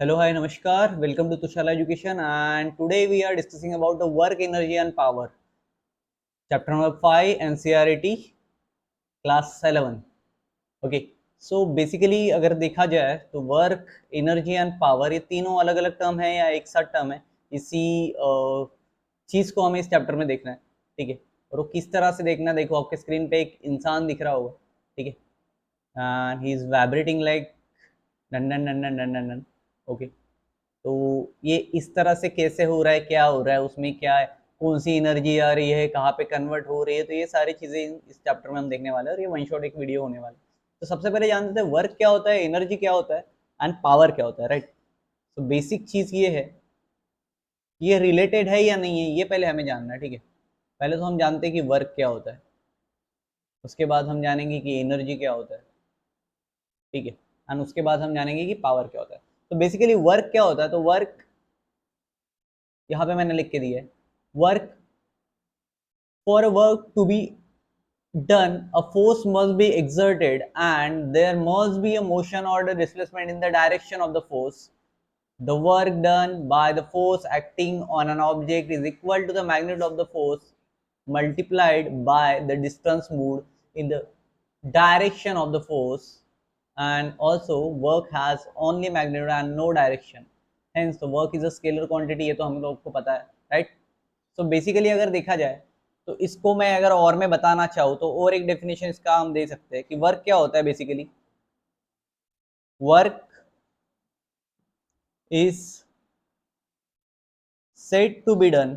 Hello, hi, namaskar. Welcome to Tushala Education, and today we are discussing about the work, energy, and power. Chapter number 5, NCERT, class 11. Okay, so basically अगर देखा जाए तो work, energy and power ये तीनों अलग अलग term है या एक साथ टर्म है। इसी चीज को हमें इस चैप्टर में देखना है, ठीक है। और वो किस तरह से देखना है, देखो आपके स्क्रीन पे एक इंसान दिख रहा होगा, ठीक है। And he is vibrating like done done done done done done done. Okay, तो ये इस तरह से कैसे हो रहा है, क्या हो रहा है, उसमें क्या है, कौन सी एनर्जी आ रही है, कहाँ पे कन्वर्ट हो रही है, तो ये सारी चीजें इस चैप्टर में हम देखने वाले हैं और ये वन शॉट एक वीडियो होने वाला है। तो सबसे पहले जानते हैं वर्क क्या होता है, एनर्जी क्या होता है एंड पावर क्या होता है, राइट। तो बेसिक चीज ये है, ये रिलेटेड है या नहीं है, ये पहले हमें जानना है, ठीक है। पहले तो हम जानते हैं कि वर्क क्या होता है, उसके बाद हम जानेंगे कि एनर्जी क्या होता है, ठीक है। एंड उसके बाद हम जानेंगे कि पावर क्या होता है। तो बेसिकली वर्क क्या होता है, तो वर्क यहाँ पे मैंने लिख के दिया है, work, for a work to be done, a force must be exerted and there must be a motion or the displacement in the direction of the force. The work done by the force acting on an object is equal to the magnitude of the force multiplied by the distance moved in the direction of the force, and also work has only magnitude and no direction, hence the work is a scalar quantity। ये तो हम लोग को पता है, right. So basically अगर देखा जाए तो इसको मैं अगर और मैं बताना चाहूँ तो और एक डेफिनेशन इसका हम दे सकते हैं कि वर्क क्या होता है। Basically work is said to be done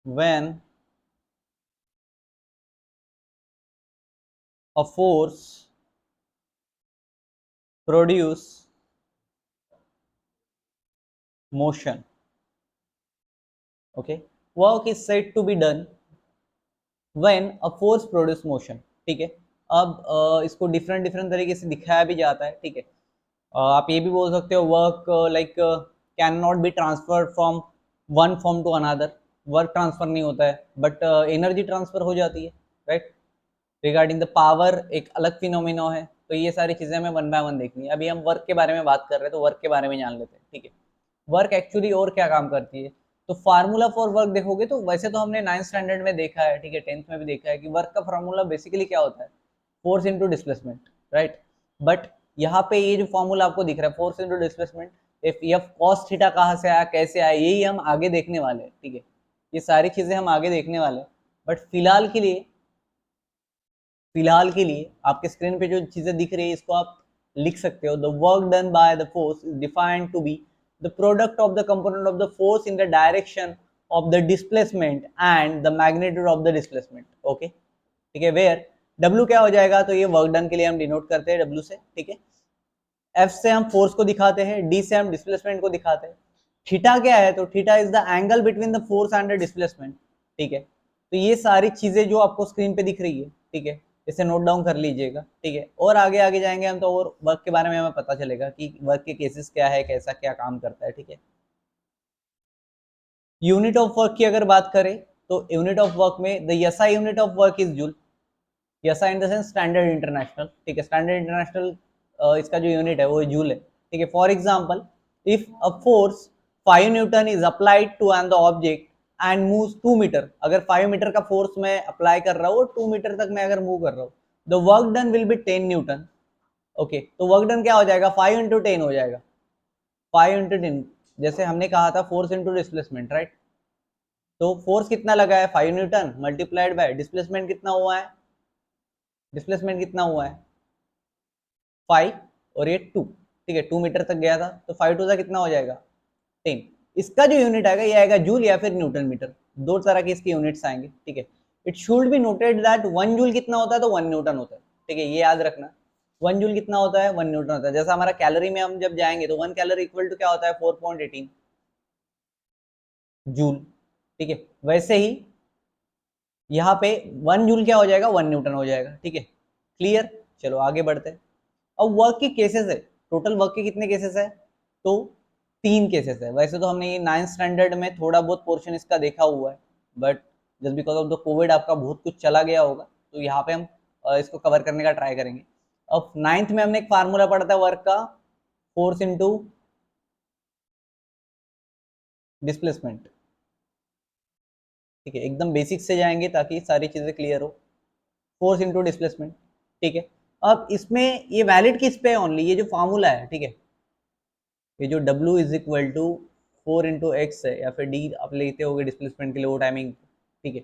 when a force produce motion। Okay, work is said to be done when a force produce motion, ठीक है। अब इसको डिफरेंट डिफरेंट तरीके से दिखाया भी जाता है, ठीक है। आप ये भी बोल सकते हो work like can not be transfer from one form to another. Work transfer नहीं होता है बट एनर्जी ट्रांसफर हो जाती है, राइट। रिगार्डिंग द पावर एक अलग फिनोमिनो है। तो ये सारी चीजें हमें वन बाय वन देखनी है। अभी हम वर्क के बारे में बात कर रहे हैं तो वर्क के बारे में जान लेते हैं, ठीक है। वर्क एक्चुअली और क्या काम करती है, तो फार्मूला फॉर वर्क देखोगे तो वैसे तो हमने 9th स्टैंडर्ड में देखा है, ठीक है, 10th में भी देखा है कि वर्क का फार्मूला बेसिकली क्या होता है, force into displacement, right. But यहाँ पे ये जो फॉर्मूला आपको दिख रहा है force into displacement, F cos theta कहाँ से आया, कैसे आया, यही हम आगे देखने वाले हैं, ठीक है। ये सारी चीजें हम आगे देखने वाले हैं। बट फिलहाल के लिए आपके स्क्रीन पे जो चीजें दिख रही है इसको आप लिख सकते हो। The work done by the force is defined to be the product of the component of the force in the direction of the displacement and the magnitude of the displacement. Okay, ठीक है। Where W क्या हो जाएगा, तो ये work done के लिए हम डिनोट करते हैं डब्ल्यू से, ठीक है। एफ से हम फोर्स को दिखाते हैं, डी से हम डिस्प्लेसमेंट को दिखाते हैं। थीटा क्या है, तो theta is the angle between the force and the displacement, ठीक है। तो ये सारी चीजें जो आपको स्क्रीन पे दिख रही है, ठीक है, इसे नोट डाउन कर लीजिएगा, ठीक है। और आगे आगे जाएंगे हम तो और वर्क के बारे में हमें पता चलेगा कि वर्क के केसेस क्या है, कैसा क्या काम करता है, ठीक है। यूनिट ऑफ वर्क की अगर बात करें तो यूनिट ऑफ वर्क में the SI unit of work is joule. SI in the sense standard international, ठीक है। स्टैंडर्ड इंटरनेशनल इसका जो यूनिट है वो जूल है, ठीक है। For example, if a force 5 newton is applied to an the object and moves 2 metre, अगर 5 मीटर का फोर्स मैं अप्लाई कर रहा हूँ और 2 मीटर तक मैं अगर मूव कर रहा हूँ, the work done will be 10 Newton. Okay, तो वर्क डन क्या हो जाएगा, 5 इंटू 10 हो जाएगा। 5 इंटू 10, जैसे हमने कहा था फोर्स इंटू डिस्प्लेसमेंट, राइट। तो फोर्स कितना लगा है, 5 न्यूटन मल्टीप्लाइड बाय डिस्प्लेसमेंट कितना हुआ है, डिस्प्लेसमेंट कितना हुआ है 5 और ये 2, ठीक है। 2 मीटर तक गया था तो 5 टू सा कितना हो जाएगा 10। इसका जो यूनिट आएगा ये आएगा जूल या फिर न्यूटन मीटर, दो तरह के इसके यूनिट्स आएंगे, ठीक है। It should be noted that 1 joule कितना होता है, तो 1 न्यूटन होता है, ठीक है। ये याद रखना, 1 जूल कितना होता है, 1 न्यूटन होता है। जैसा हमारा कैलोरी में हम जब जाएंगे तो 1 कैलोरी इक्वल टू क्या होता है, 4.18 जूल, ठीक है। वैसे ही यहाँ पे 1 जूल क्या हो जाएगा, 1 न्यूटन हो जाएगा, ठीक है। क्लियर, चलो आगे बढ़ते हैं। अब वर्क के केसेस है, टोटल वर्क के कितने केसेस है, तो 3 केसेस है। वैसे तो हमने ये 9th स्टैंडर्ड में थोड़ा बहुत पोर्शन इसका देखा हुआ है, but just because of the Covid आपका बहुत कुछ चला गया होगा, तो यहाँ पे हम इसको कवर करने का ट्राई करेंगे। अब 9th में हमने एक फार्मूला पढ़ा था वर्क का, फोर्स इंटू डिस्प्लेसमेंट। ठीक है, एकदम बेसिक से जाएंगे ताकि सारी चीजें क्लियर हो। फोर्स इंटू डिस्प्लेसमेंट, ठीक है। अब इसमें ये वैलिड किस पे है ओनली, ये जो फार्मूला है, ठीक है, ये जो W is equal to 4 × x है, या फिर D आप लेते होगे डिस्प्लेसमेंट के लिए वो टाइमिंग, ठीक है।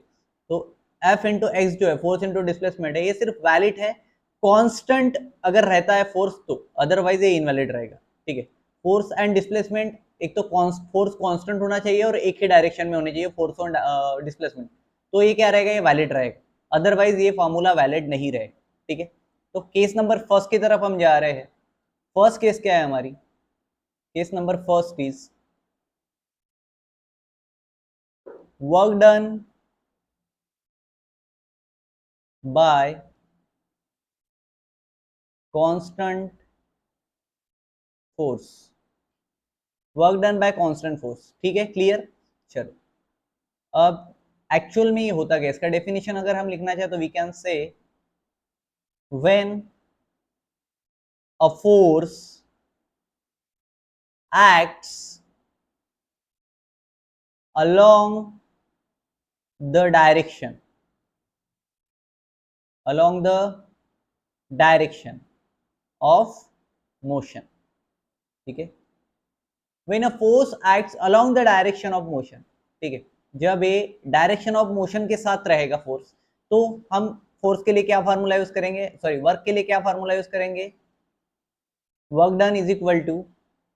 तो F इंटू एक्स जो है फोर्स इंटू डिस्प्लेसमेंट है, ये सिर्फ वैलिड है कांस्टेंट अगर रहता है फोर्स तो, अदरवाइज ये इनवैलिड रहेगा, ठीक है। फोर्स एंड डिस्प्लेसमेंट, एक तो फोर्स कांस्टेंट होना चाहिए और एक ही डायरेक्शन में होनी चाहिए फोर्स और डिस्प्लेसमेंट, तो ये क्या रहेगा, ये वैलिड रहेगा, अदरवाइज ये फॉर्मूला वैलिड नहीं रहेगा, ठीक है। तो केस नंबर फर्स्ट की तरफ हम जा रहे हैं। फर्स्ट केस क्या है हमारी, case number first is work done by constant force, work done by constant force, ठीक है, क्लियर। चलो, अब एक्चुअल में ये होता क्या, इसका डेफिनेशन अगर हम लिखना चाहे तो we can say when a force acts along the direction, along the direction of motion, ठीक है। when a force acts along the direction of motion, ठीक है, जब ये डायरेक्शन ऑफ मोशन के साथ रहेगा फोर्स, तो हम फोर्स के लिए क्या फार्मूला यूज करेंगे, सॉरी वर्क के लिए क्या फार्मूला यूज करेंगे, work done is equal to,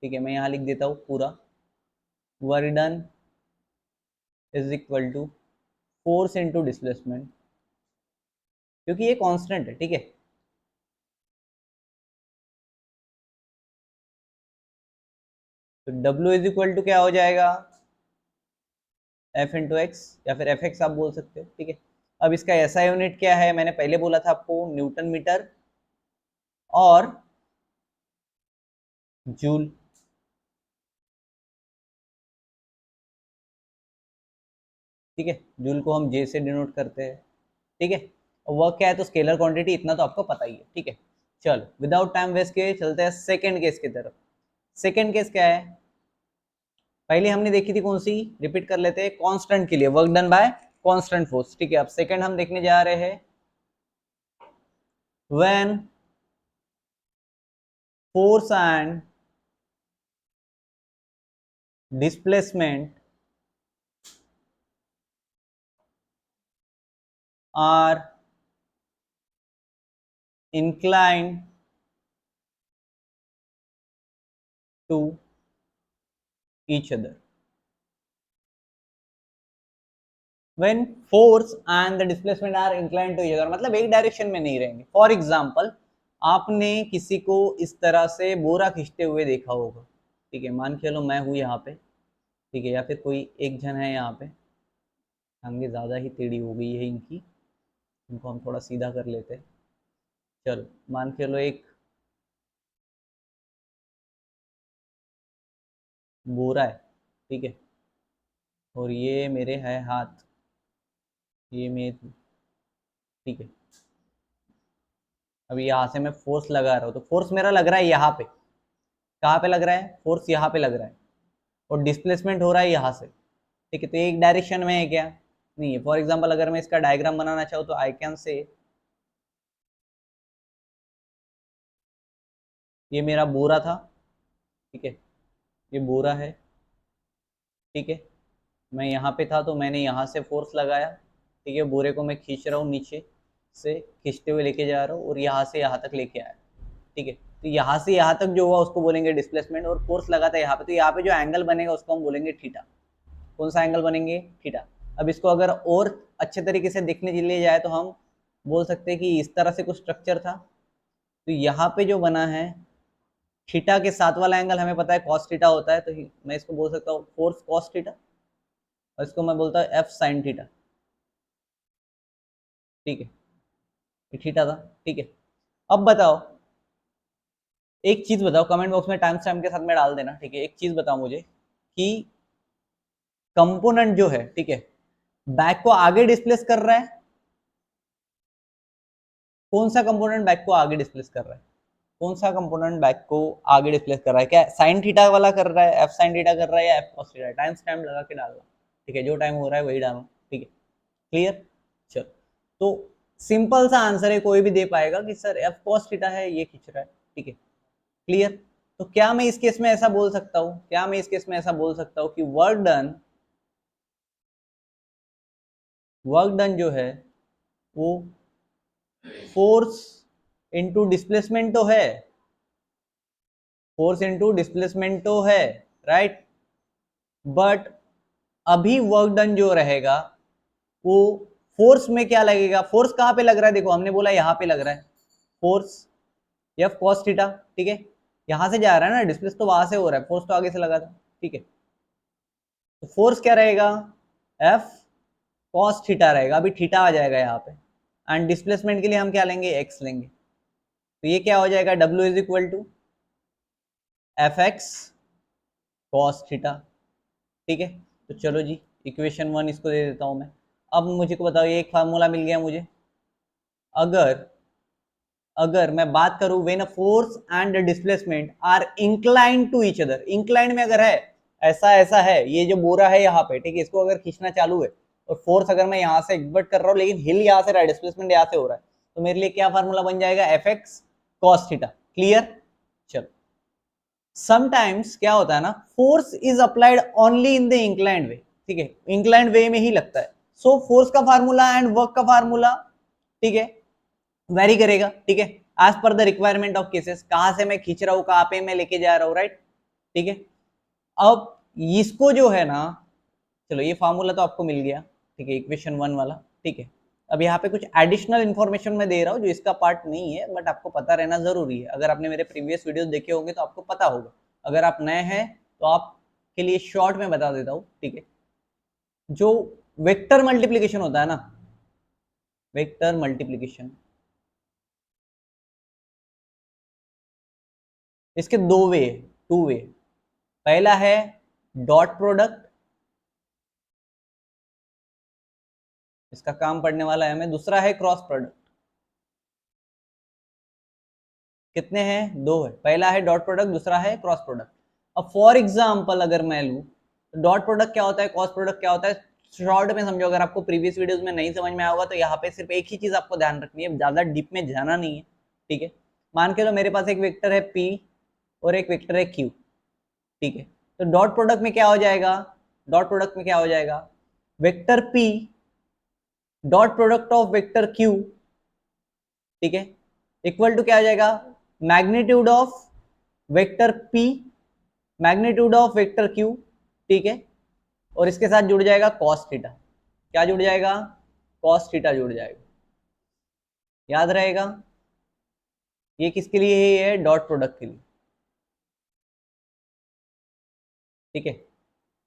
ठीक है, मैं यहां लिख देता हूं पूरा, work done is equal to force into displacement, क्योंकि ये कांस्टेंट है, ठीक है। तो W इज इक्वल टू क्या हो जाएगा, F इंटू एक्स, या फिर एफ एक्स आप बोल सकते हो, ठीक है। अब इसका एसआई यूनिट क्या है, मैंने पहले बोला था आपको, न्यूटन मीटर और जूल, ठीक है। जूल को हम जे से डिनोट करते हैं, ठीक है। और वर्क क्या है, तो स्केलर क्वांटिटी, इतना तो आपको पता ही है, ठीक है। चलो विदाउट टाइम वेस्ट किए चलते हैं सेकंड केस की तरफ। सेकंड केस क्या है, पहले हमने देखी थी कौन सी, रिपीट कर लेते हैं, कांस्टेंट के लिए work done by constant force, ठीक है। अब सेकंड हम देखने जा रहे हैं, when force and displacement are inclined to each other, when force and the displacement are inclined to each other, मतलब एक डायरेक्शन में नहीं रहेंगे। फॉर एग्जाम्पल, आपने किसी को इस तरह से बोरा खींचते हुए देखा होगा, ठीक है, मान के चलो मैं हूँ यहाँ पे, ठीक है, या फिर कोई एक जन है यहाँ पे, टांगे ज़्यादा ही टेढ़ी हो गई है इनकी, इनको हम थोड़ा सीधा कर लेते हैं। चलो मान के चलो एक बोरा है, ठीक है, और ये मेरे है हाथ, ये मेरे, ठीक है। अभी यहाँ से मैं फोर्स लगा रहा हूँ, तो फोर्स मेरा लग रहा है यहाँ पे, कहाँ पे लग रहा है, फोर्स यहाँ पे लग रहा है, और डिस्प्लेसमेंट हो रहा है यहाँ से, ठीक है। तो एक डायरेक्शन में है क्या, नहीं है। फॉर एग्जांपल अगर मैं इसका डायग्राम बनाना चाहूँ तो आई कैन से, ये मेरा बोरा था, ठीक है, ये बोरा है, ठीक है। मैं यहाँ पे था तो मैंने यहाँ से फोर्स लगाया, ठीक है, बोरे को मैं खींच रहा हूँ, नीचे से खींचते हुए लेके जा रहा हूँ और यहाँ से यहाँ तक लेके आया, ठीक है। तो यहाँ से यहाँ तक जो हुआ उसको बोलेंगे डिस्प्लेसमेंट, और फोर्स लगा था यहाँ पे, तो यहाँ पे जो एंगल बनेगा उसको हम बोलेंगे थीटा। कौन सा एंगल बनेंगे, थीटा। अब इसको अगर और अच्छे तरीके से देखने के लिए जाए तो हम बोल सकते हैं कि इस तरह से कुछ स्ट्रक्चर था, तो यहाँ पे जो बना है थीटा के साथ वाला एंगल हमें पता है कॉस थीटा होता है, तो मैं इसको बोल सकता हूँ फोर्स कॉस थीटा, और इसको मैं बोलता हूँ एफ साइन थीटा, ठीक है, ये थीटा था, ठीक है। अब बताओ, एक चीज बताओ, कमेंट बॉक्स में टाइम स्टैम्प के साथ में डाल देना, ठीक है। एक चीज बताओ मुझे कि कंपोनेंट जो है, ठीक है, बैक को आगे डिस्प्लेस कर रहा है कौन सा कंपोनेंट बैक को आगे डिस्प्लेस कर रहा है, कौन सा कंपोनेंट बैक को आगे डिस्प्लेस कर रहा है, क्या साइन थीटा वाला कर रहा है, एफ साइन थीटा कर रहा है या F cos theta, time stamp लगा के डालना, ठीक है, जो टाइम हो रहा है वही डालना, ठीक है, क्लियर। चलो, तो सिंपल सा आंसर है, कोई भी दे पाएगा कि सर एफ कॉस थीटा है, ये खींच रहा है, ठीक है, क्लियर। तो क्या मैं इस केस में ऐसा बोल सकता हूं, क्या मैं इस केस में ऐसा बोल सकता हूं कि वर्क डन जो है वो फोर्स इनटू डिस्प्लेसमेंट तो है, फोर्स इनटू डिस्प्लेसमेंट तो है, राइट, बट अभी वर्क डन जो रहेगा वो फोर्स में क्या लगेगा, फोर्स कहां पे लग रहा है, देखो हमने बोला यहां पे लग रहा है फोर्स, एफ कॉस थीटा, ठीक है, यहां से जा रहा है ना, डिस्प्लेस तो वहां से हो रहा है, फोर्स तो आगे से लगा था, ठीक है, तो फोर्स क्या रहेगा, एफ कॉस थीटा रहेगा, अभी थीटा आ जाएगा यहाँ पे, एंड डिस्प्लेसमेंट के लिए हम क्या लेंगे, एक्स लेंगे, तो ये क्या हो जाएगा, W is equal to F X cos theta, ठीक है। तो चलो जी, इक्वेशन 1 इसको दे देता हूं मैं। अब मुझे को बताओ, ये एक फार्मूला मिल गया मुझे, अगर अगर मैं बात करूं when a force and displacement are inclined to each other, inclined में अगर है, ऐसा ऐसा है, ये जो बोरा है यहाँ पे, ठीक है, इसको अगर खींचना चालू है और फोर्स अगर मैं यहाँ से एक्सर्ट कर रहा हूँ लेकिन हिल यहाँ से रहा है, डिस्प्लेसमेंट यहाँ से हो रहा है, तो मेरे लिए क्या फार्मूला बन जाएगा, F X cos theta, clear. चलो, समटाइम्स क्या होता है ना, force is applied only in the inclined way, ठीक है, इंक्लाइंड वे में ही लगता है, सो फोर्स का फार्मूला एंड वर्क का फार्मूला, ठीक है, वेरी करेगा, ठीक है, as per the requirement of cases, कहां से मैं खींच रहा हूं, कहां पे मैं लेके जा रहा हूं, राइट, ठीक है। अब इसको जो है ना, चलो ये फार्मूला तो आपको मिल गया, ठीक है, इक्वेशन 1 वाला, ठीक है। अब यहाँ पे कुछ एडिशनल इन्फॉर्मेशन मैं दे रहा हूँ जो इसका पार्ट नहीं है, बट आपको पता रहना जरूरी है, अगर आपने मेरे प्रीवियस वीडियोस देखे होंगे तो आपको पता होगा, अगर आप नए हैं तो आपके लिए शॉर्ट में बता देता हूँ, ठीक है। जो वेक्टर मल्टीप्लीकेशन होता है ना, वेक्टर मल्टीप्लीकेशन, इसके दो वे, टू वे, पहला है डॉट प्रोडक्ट, इसका काम पढ़ने वाला है हमें, दूसरा है क्रॉस प्रोडक्ट, कितने हैं, दो है, पहला है डॉट प्रोडक्ट, दूसरा है क्रॉस प्रोडक्ट। अब फॉर एग्जांपल अगर मैं लूं तो डॉट प्रोडक्ट क्या होता है, क्रॉस प्रोडक्ट क्या होता है, शॉर्ट में समझो, अगर आपको प्रीवियस वीडियोस में नहीं समझ में आया होगा तो यहाँ पे सिर्फ एक ही चीज आपको ध्यान रखनी है, ज्यादा डीप में जाना नहीं है, ठीक है। मान के लो मेरे पास एक वेक्टर है P और एक वेक्टर है Q, ठीक है, तो डॉट प्रोडक्ट में क्या हो जाएगा, डॉट प्रोडक्ट में क्या हो जाएगा, vector P dot product of vector Q, ठीक है, इक्वल टू क्या आ जाएगा, magnitude of vector P magnitude of vector Q, ठीक है, और इसके साथ जुड़ जाएगा cos थीटा, क्या जुड़ जाएगा, cos थीटा जुड़ जाएगा, याद रहेगा, ये किसके लिए है, ये डॉट प्रोडक्ट के लिए, ठीक है।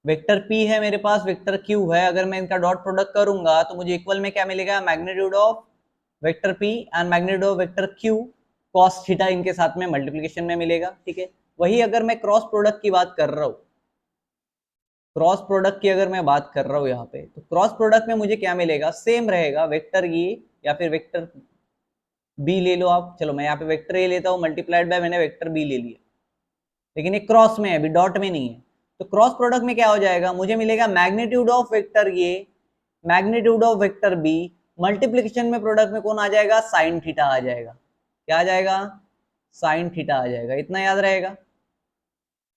वेक्टर P है मेरे पास, वेक्टर Q है, अगर मैं इनका डॉट प्रोडक्ट करूंगा तो मुझे इक्वल में क्या मिलेगा, magnitude of vector P and magnitude of vector Q cos theta इनके साथ में मल्टीप्लिकेशन में मिलेगा, ठीक है। वही अगर मैं क्रॉस प्रोडक्ट की बात कर रहा हूं, क्रॉस प्रोडक्ट की अगर मैं बात कर रहा हूं यहाँ पे, तो क्रॉस प्रोडक्ट में मुझे क्या मिलेगा, सेम रहेगा, वेक्टर ये या फिर वेक्टर बी ले लो आप, चलो मैं यहाँ पे वेक्टर ए लेता हूँ, मल्टीप्लाइड बाय मैंने वेक्टर बी ले लिया, लेकिन ये क्रॉस में है, अभी डॉट में नहीं है, तो क्रॉस प्रोडक्ट में क्या हो जाएगा, मुझे मिलेगा magnitude of vector A magnitude of vector B, multiplication में प्रोडक्ट में कौन आ जाएगा, साइन थीटा आ जाएगा, क्या आ जाएगा, साइन थीटा आ जाएगा, इतना याद रहेगा,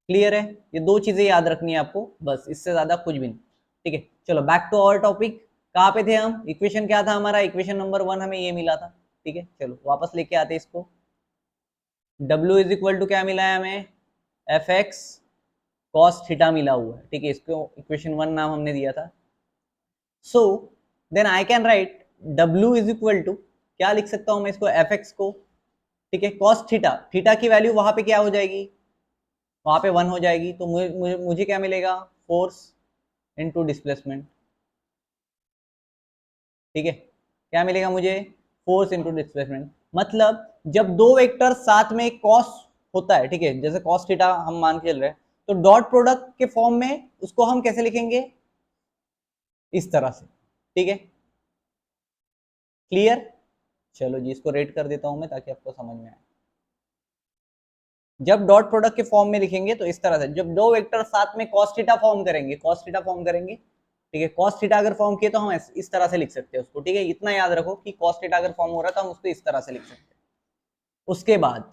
क्लियर है, ये दो चीजें याद रखनी है आपको, बस इससे ज्यादा कुछ भी नहीं, ठीक है। चलो बैक टू आवर टॉपिक, कहाँ पे थे हम, इक्वेशन क्या था हमारा, इक्वेशन नंबर 1 हमें ये मिला था, ठीक है, चलो वापस लेके आते इसको, W इज इक्वल टू क्या मिला है हमें, एफ एक्स कॉस थीटा मिला हुआ है, ठीक है, इसको इक्वेशन 1 नाम हमने दिया था, so then I can write W is equal to, क्या लिख सकता हूं मैं इसको, एफ एक्स को, ठीक है, कॉस थीटा, थीटा की वैल्यू वहां पे क्या हो जाएगी, वहां पे 1 हो जाएगी, तो मुझे क्या मिलेगा, फोर्स इनटू डिस्प्लेसमेंट, ठीक है, क्या मिलेगा मुझे, फोर्स इनटू डिस्प्लेसमेंट, मतलब जब दो वेक्टर साथ में कॉस होता है, ठीक है, जैसे कॉस थीटा हम मान के चल रहे हैं, तो डॉट प्रोडक्ट के फॉर्म में उसको हम कैसे लिखेंगे, इस तरह से, ठीक है, क्लियर। चलो जी, इसको रेट कर देता हूं मैं ताकि आपको समझ में आए। जब डॉट प्रोडक्ट के फॉर्म में लिखेंगे तो इस तरह से, जब दो वेक्टर साथ में cos थीटा फॉर्म करेंगे, cos थीटा फॉर्म करेंगे, ठीक है, cos थीटा अगर फॉर्म किए तो हम इस तरह से लिख सकते हैं उसको, ठीक है, इतना याद रखो कि cos थीटा अगर फॉर्म हो रहा है तो हम उसको इस तरह से लिख सकते हैं। उसके बाद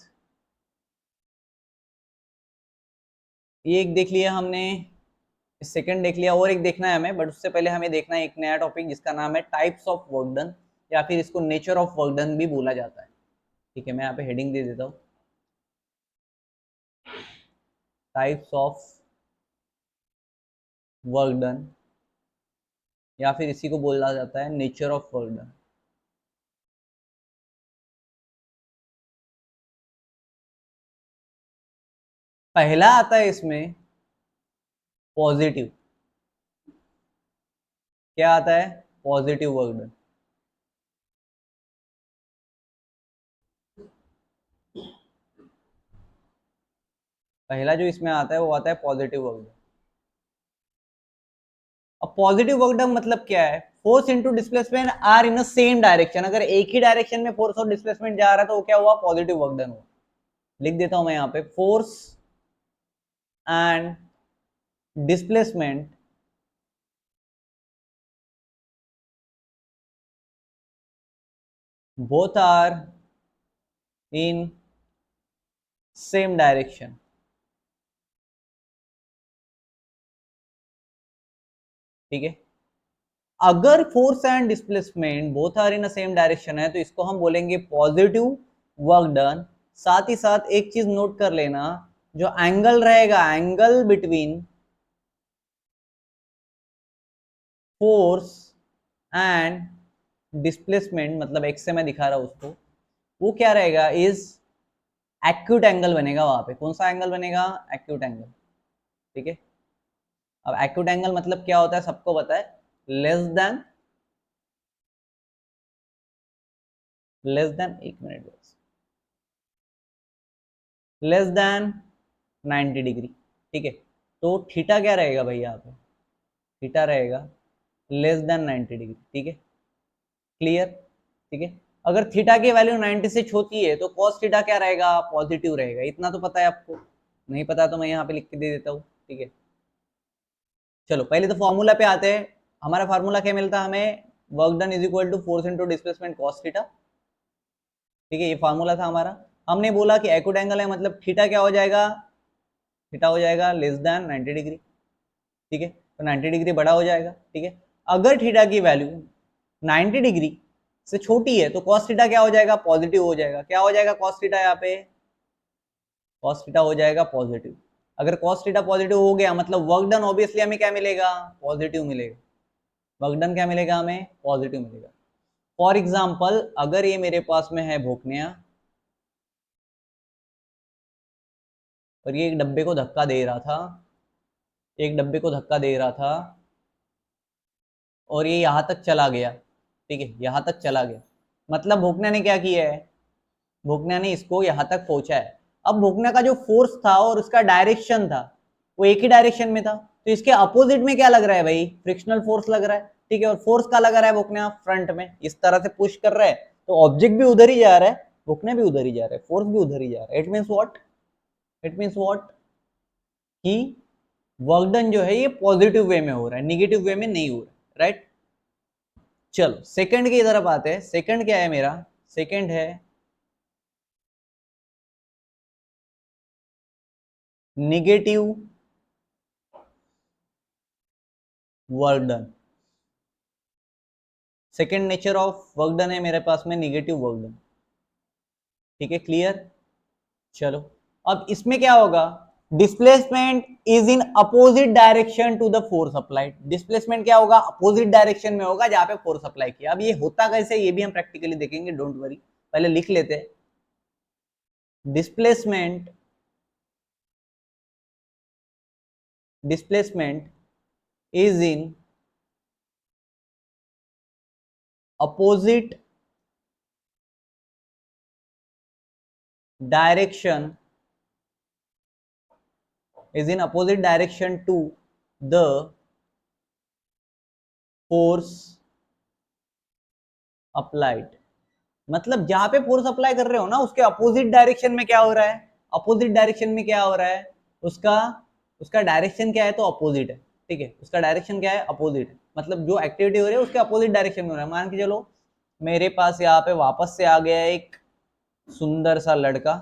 ये एक देख लिया हमने, सेकंड देख लिया, और एक देखना है हमें, बट उससे पहले हमें देखना है एक नया टॉपिक जिसका नाम है टाइप्स ऑफ वर्क डन, या फिर इसको नेचर ऑफ वर्क डन भी बोला जाता है। ठीक है, मैं यहाँ पे हेडिंग दे देता हूँ, टाइप्स ऑफ वर्क डन, या फिर इसी को बोला जाता है नेचर ऑफ वर्क डन। पहला आता है इसमें पॉजिटिव, क्या आता है, पॉजिटिव वर्क डन। पहला जो इसमें आता है वो आता है पॉजिटिव वर्क डन। अब पॉजिटिव वर्क डन मतलब क्या है, force into displacement are in same direction, अगर एक ही डायरेक्शन में फोर्स और डिस्प्लेसमेंट जा रहा है तो वो क्या हुआ, पॉजिटिव वर्क डन हुआ। लिख देता हूं मैं यहाँ पे, force and displacement both are in same direction। ठीक है, अगर force and displacement both are in same direction है तो इसको हम बोलेंगे पॉजिटिव वर्क डन। साथ ही साथ एक चीज नोट कर लेना, जो एंगल रहेगा, angle between force and displacement, मतलब एक्स से मैं दिखा रहा हूं उसको, वो क्या रहेगा, इज एक्यूट एंगल बनेगा वहां पे। कौन सा एंगल बनेगा, एक्यूट एंगल। ठीक है, अब एक्यूट एंगल मतलब क्या होता है सबको पता है, लेस देन, एक मिनट बस, लेस देन 90 डिग्री। ठीक है, तो थीटा क्या रहेगा भाई यहाँ पे, थीटा रहेगा लेस देन 90 डिग्री। ठीक है, क्लियर। ठीक है, अगर थीटा की वैल्यू 90 से छोटी है तो cos थीटा क्या रहेगा, पॉजिटिव रहेगा। इतना तो पता है आपको, नहीं पता तो मैं यहाँ पे लिख के दे देता हूँ। ठीक है, चलो पहले तो फॉर्मूला पे आते हैं। हमारा फार्मूला क्या मिलता है हमें, work done is equal to force into displacement cos theta. ठीक है, ये फार्मूला था हमारा। हमने बोला कि एक्यूट एंगल है, मतलब थीटा क्या हो जाएगा, थीटा हो जाएगा लेस देन 90 डिग्री। ठीक है, तो 90 डिग्री बड़ा हो जाएगा। ठीक है, अगर थीटा की वैल्यू 90 डिग्री से छोटी है तो cos थीटा क्या हो जाएगा, पॉजिटिव हो जाएगा। क्या हो जाएगा cos थीटा, यहाँ पे cos थीटा हो जाएगा पॉजिटिव। अगर cos थीटा पॉजिटिव हो गया मतलब वर्क डन ऑब्वियसली हमें क्या मिलेगा, पॉजिटिव मिलेगा। वर्क डन क्या मिलेगा हमें, पॉजिटिव मिलेगा। फॉर एग्जाम्पल, अगर ये मेरे पास में है भोकनिया और ये एक डब्बे को धक्का दे रहा था, एक डब्बे को धक्का दे रहा था और ये यहां तक चला गया। ठीक है, यहां तक चला गया, मतलब भोकना ने क्या किया है, भोकना ने इसको यहां तक पहुंचा है। अब भोकना का जो फोर्स था और उसका डायरेक्शन था वो एक ही डायरेक्शन में था, तो इसके अपोजिट में क्या लग रहा है भाई, फ्रिक्शनल फोर्स लग रहा है। ठीक है, और फोर्स का लग रहा है भोकना फ्रंट में, इस तरह से पुश कर रहा है, तो ऑब्जेक्ट भी उधर ही जा रहा है, भोकना भी उधर ही जा रहा है, फोर्स भी उधर ही जा रहा है। It means what, it means what, कि वर्क डन जो है ये पॉजिटिव वे में हो रहा है, निगेटिव वे में नहीं हो रहा है। राइट, चलो सेकंड की तरफ आते हैं। सेकंड क्या है मेरा, सेकंड है negative work done. Second nature of work done है मेरे पास में निगेटिव वर्क डन। ठीक है, क्लियर। चलो अब इसमें क्या होगा, displacement is in opposite direction to the force applied. Displacement क्या होगा, अपोजिट डायरेक्शन में होगा जहां पे फोर्स अप्लाई किया। अब ये होता कैसे, ये भी हम प्रैक्टिकली देखेंगे, डोंट वरी, पहले लिख लेते हैं। Displacement, displacement is in opposite direction, is in opposite direction to the force applied। मतलब जहां पे फोर्स अप्लाई कर रहे हो ना उसके अपोजिट डायरेक्शन में क्या हो रहा है, अपोजिट डायरेक्शन में क्या हो रहा है, उसका उसका डायरेक्शन क्या है, तो अपोजिट है। ठीक है, उसका डायरेक्शन क्या है, अपोजिट है। मतलब जो एक्टिविटी हो रही है उसके अपोजिट डायरेक्शन में हो रहा है। मान के चलो मेरे पास यहाँ पे वापस से आ गया एक सुंदर सा लड़का,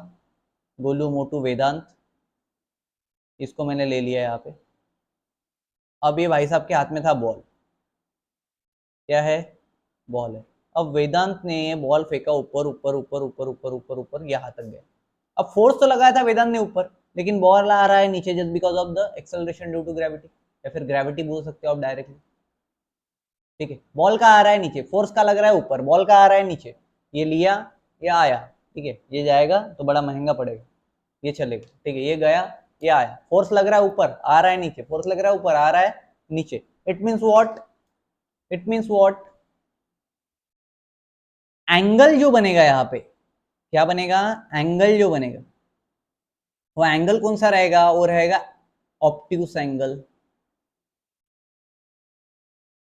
गोलू मोटू वेदांत, इसको मैंने ले लिया यहाँ पे। अब ये भाई साहब के हाथ में था बॉल, क्या है, बॉल है। अब वेदांत ने बॉल फेंका ऊपर ऊपर ऊपर ऊपर ऊपर ऊपर ऊपर यहाँ तक गया। अब फोर्स तो लगाया था वेदांत ने ऊपर, लेकिन बॉल आ रहा है नीचे just because of the acceleration due to gravity, या फिर ग्रेविटी बोल सकते हो आप डायरेक्टली। ठीक है, बॉल का आ रहा है नीचे, फोर्स का लग रहा है ऊपर, बॉल का आ रहा है नीचे, ये लिया, ये आया। ठीक है, ये जाएगा तो बड़ा महंगा पड़ेगा, ये चलेगा। ठीक है, ये गया, ये आया, फोर्स लग रहा है ऊपर, आ रहा है नीचे, फोर्स लग रहा है ऊपर, आ रहा है नीचे। It means what, it means what, angle जो बनेगा यहाँ पे, क्या बनेगा, एंगल जो बनेगा, वो एंगल कौन सा रहेगा, वो रहेगा obtuse angle,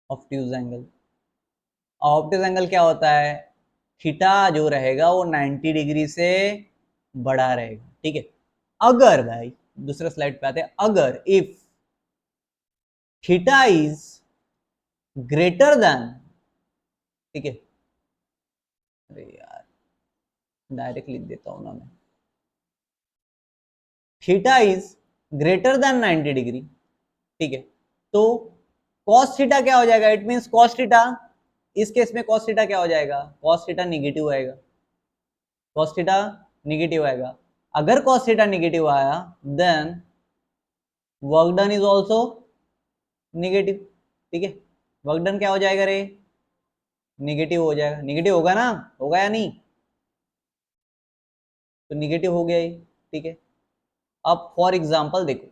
obtuse angle. Obtuse angle क्या होता है, थीटा जो रहेगा वो 90 डिग्री से बड़ा रहेगा। ठीक है, अगर भाई दूसरे स्लाइड पे आते हैं, अगर if theta is greater then, ठीक है, अरे यार डायरेक्ट लिख देता हूं ना मैं, theta is greater than 90 degree, ठीक है, तो cos थीटा क्या हो जाएगा, इट मींस cos थीटा, इस केस में cos थीटा क्या हो जाएगा, cos थीटा निगेटिव आएगा, cos थीटा निगेटिव आएगा। अगर cos थीटा निगेटिव आया then work done is also negative. ठीक है, वर्क डन क्या हो जाएगा रे, निगेटिव हो जाएगा, निगेटिव होगा ना, होगा या नहीं, तो निगेटिव हो गया ही। ठीक है, अब फॉर एग्जांपल देखो,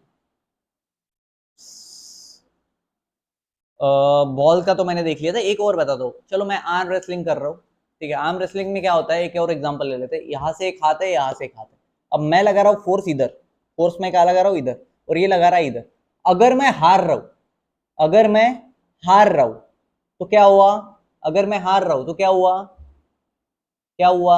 बॉल का तो मैंने देख लिया था, एक और बता दो, चलो मैं आर्म रेसलिंग कर रहा हूँ। ठीक है, आर्म रेसलिंग में क्या होता है, एक और एग्जांपल ले लेते हैं, यहाँ से एक हाथ है, यहाँ से एक हाथ है। अब मैं लगा रहा हूँ फोर्स इधर, फोर्स मैं क्या लगा रहा हूँ इधर, और ये लगा रहा है इधर। अगर मैं हार रहा हूँ, अगर मैं हार रहा हूं तो क्या हुआ, अगर मैं हार रहा हूं तो क्या हुआ, क्या हुआ,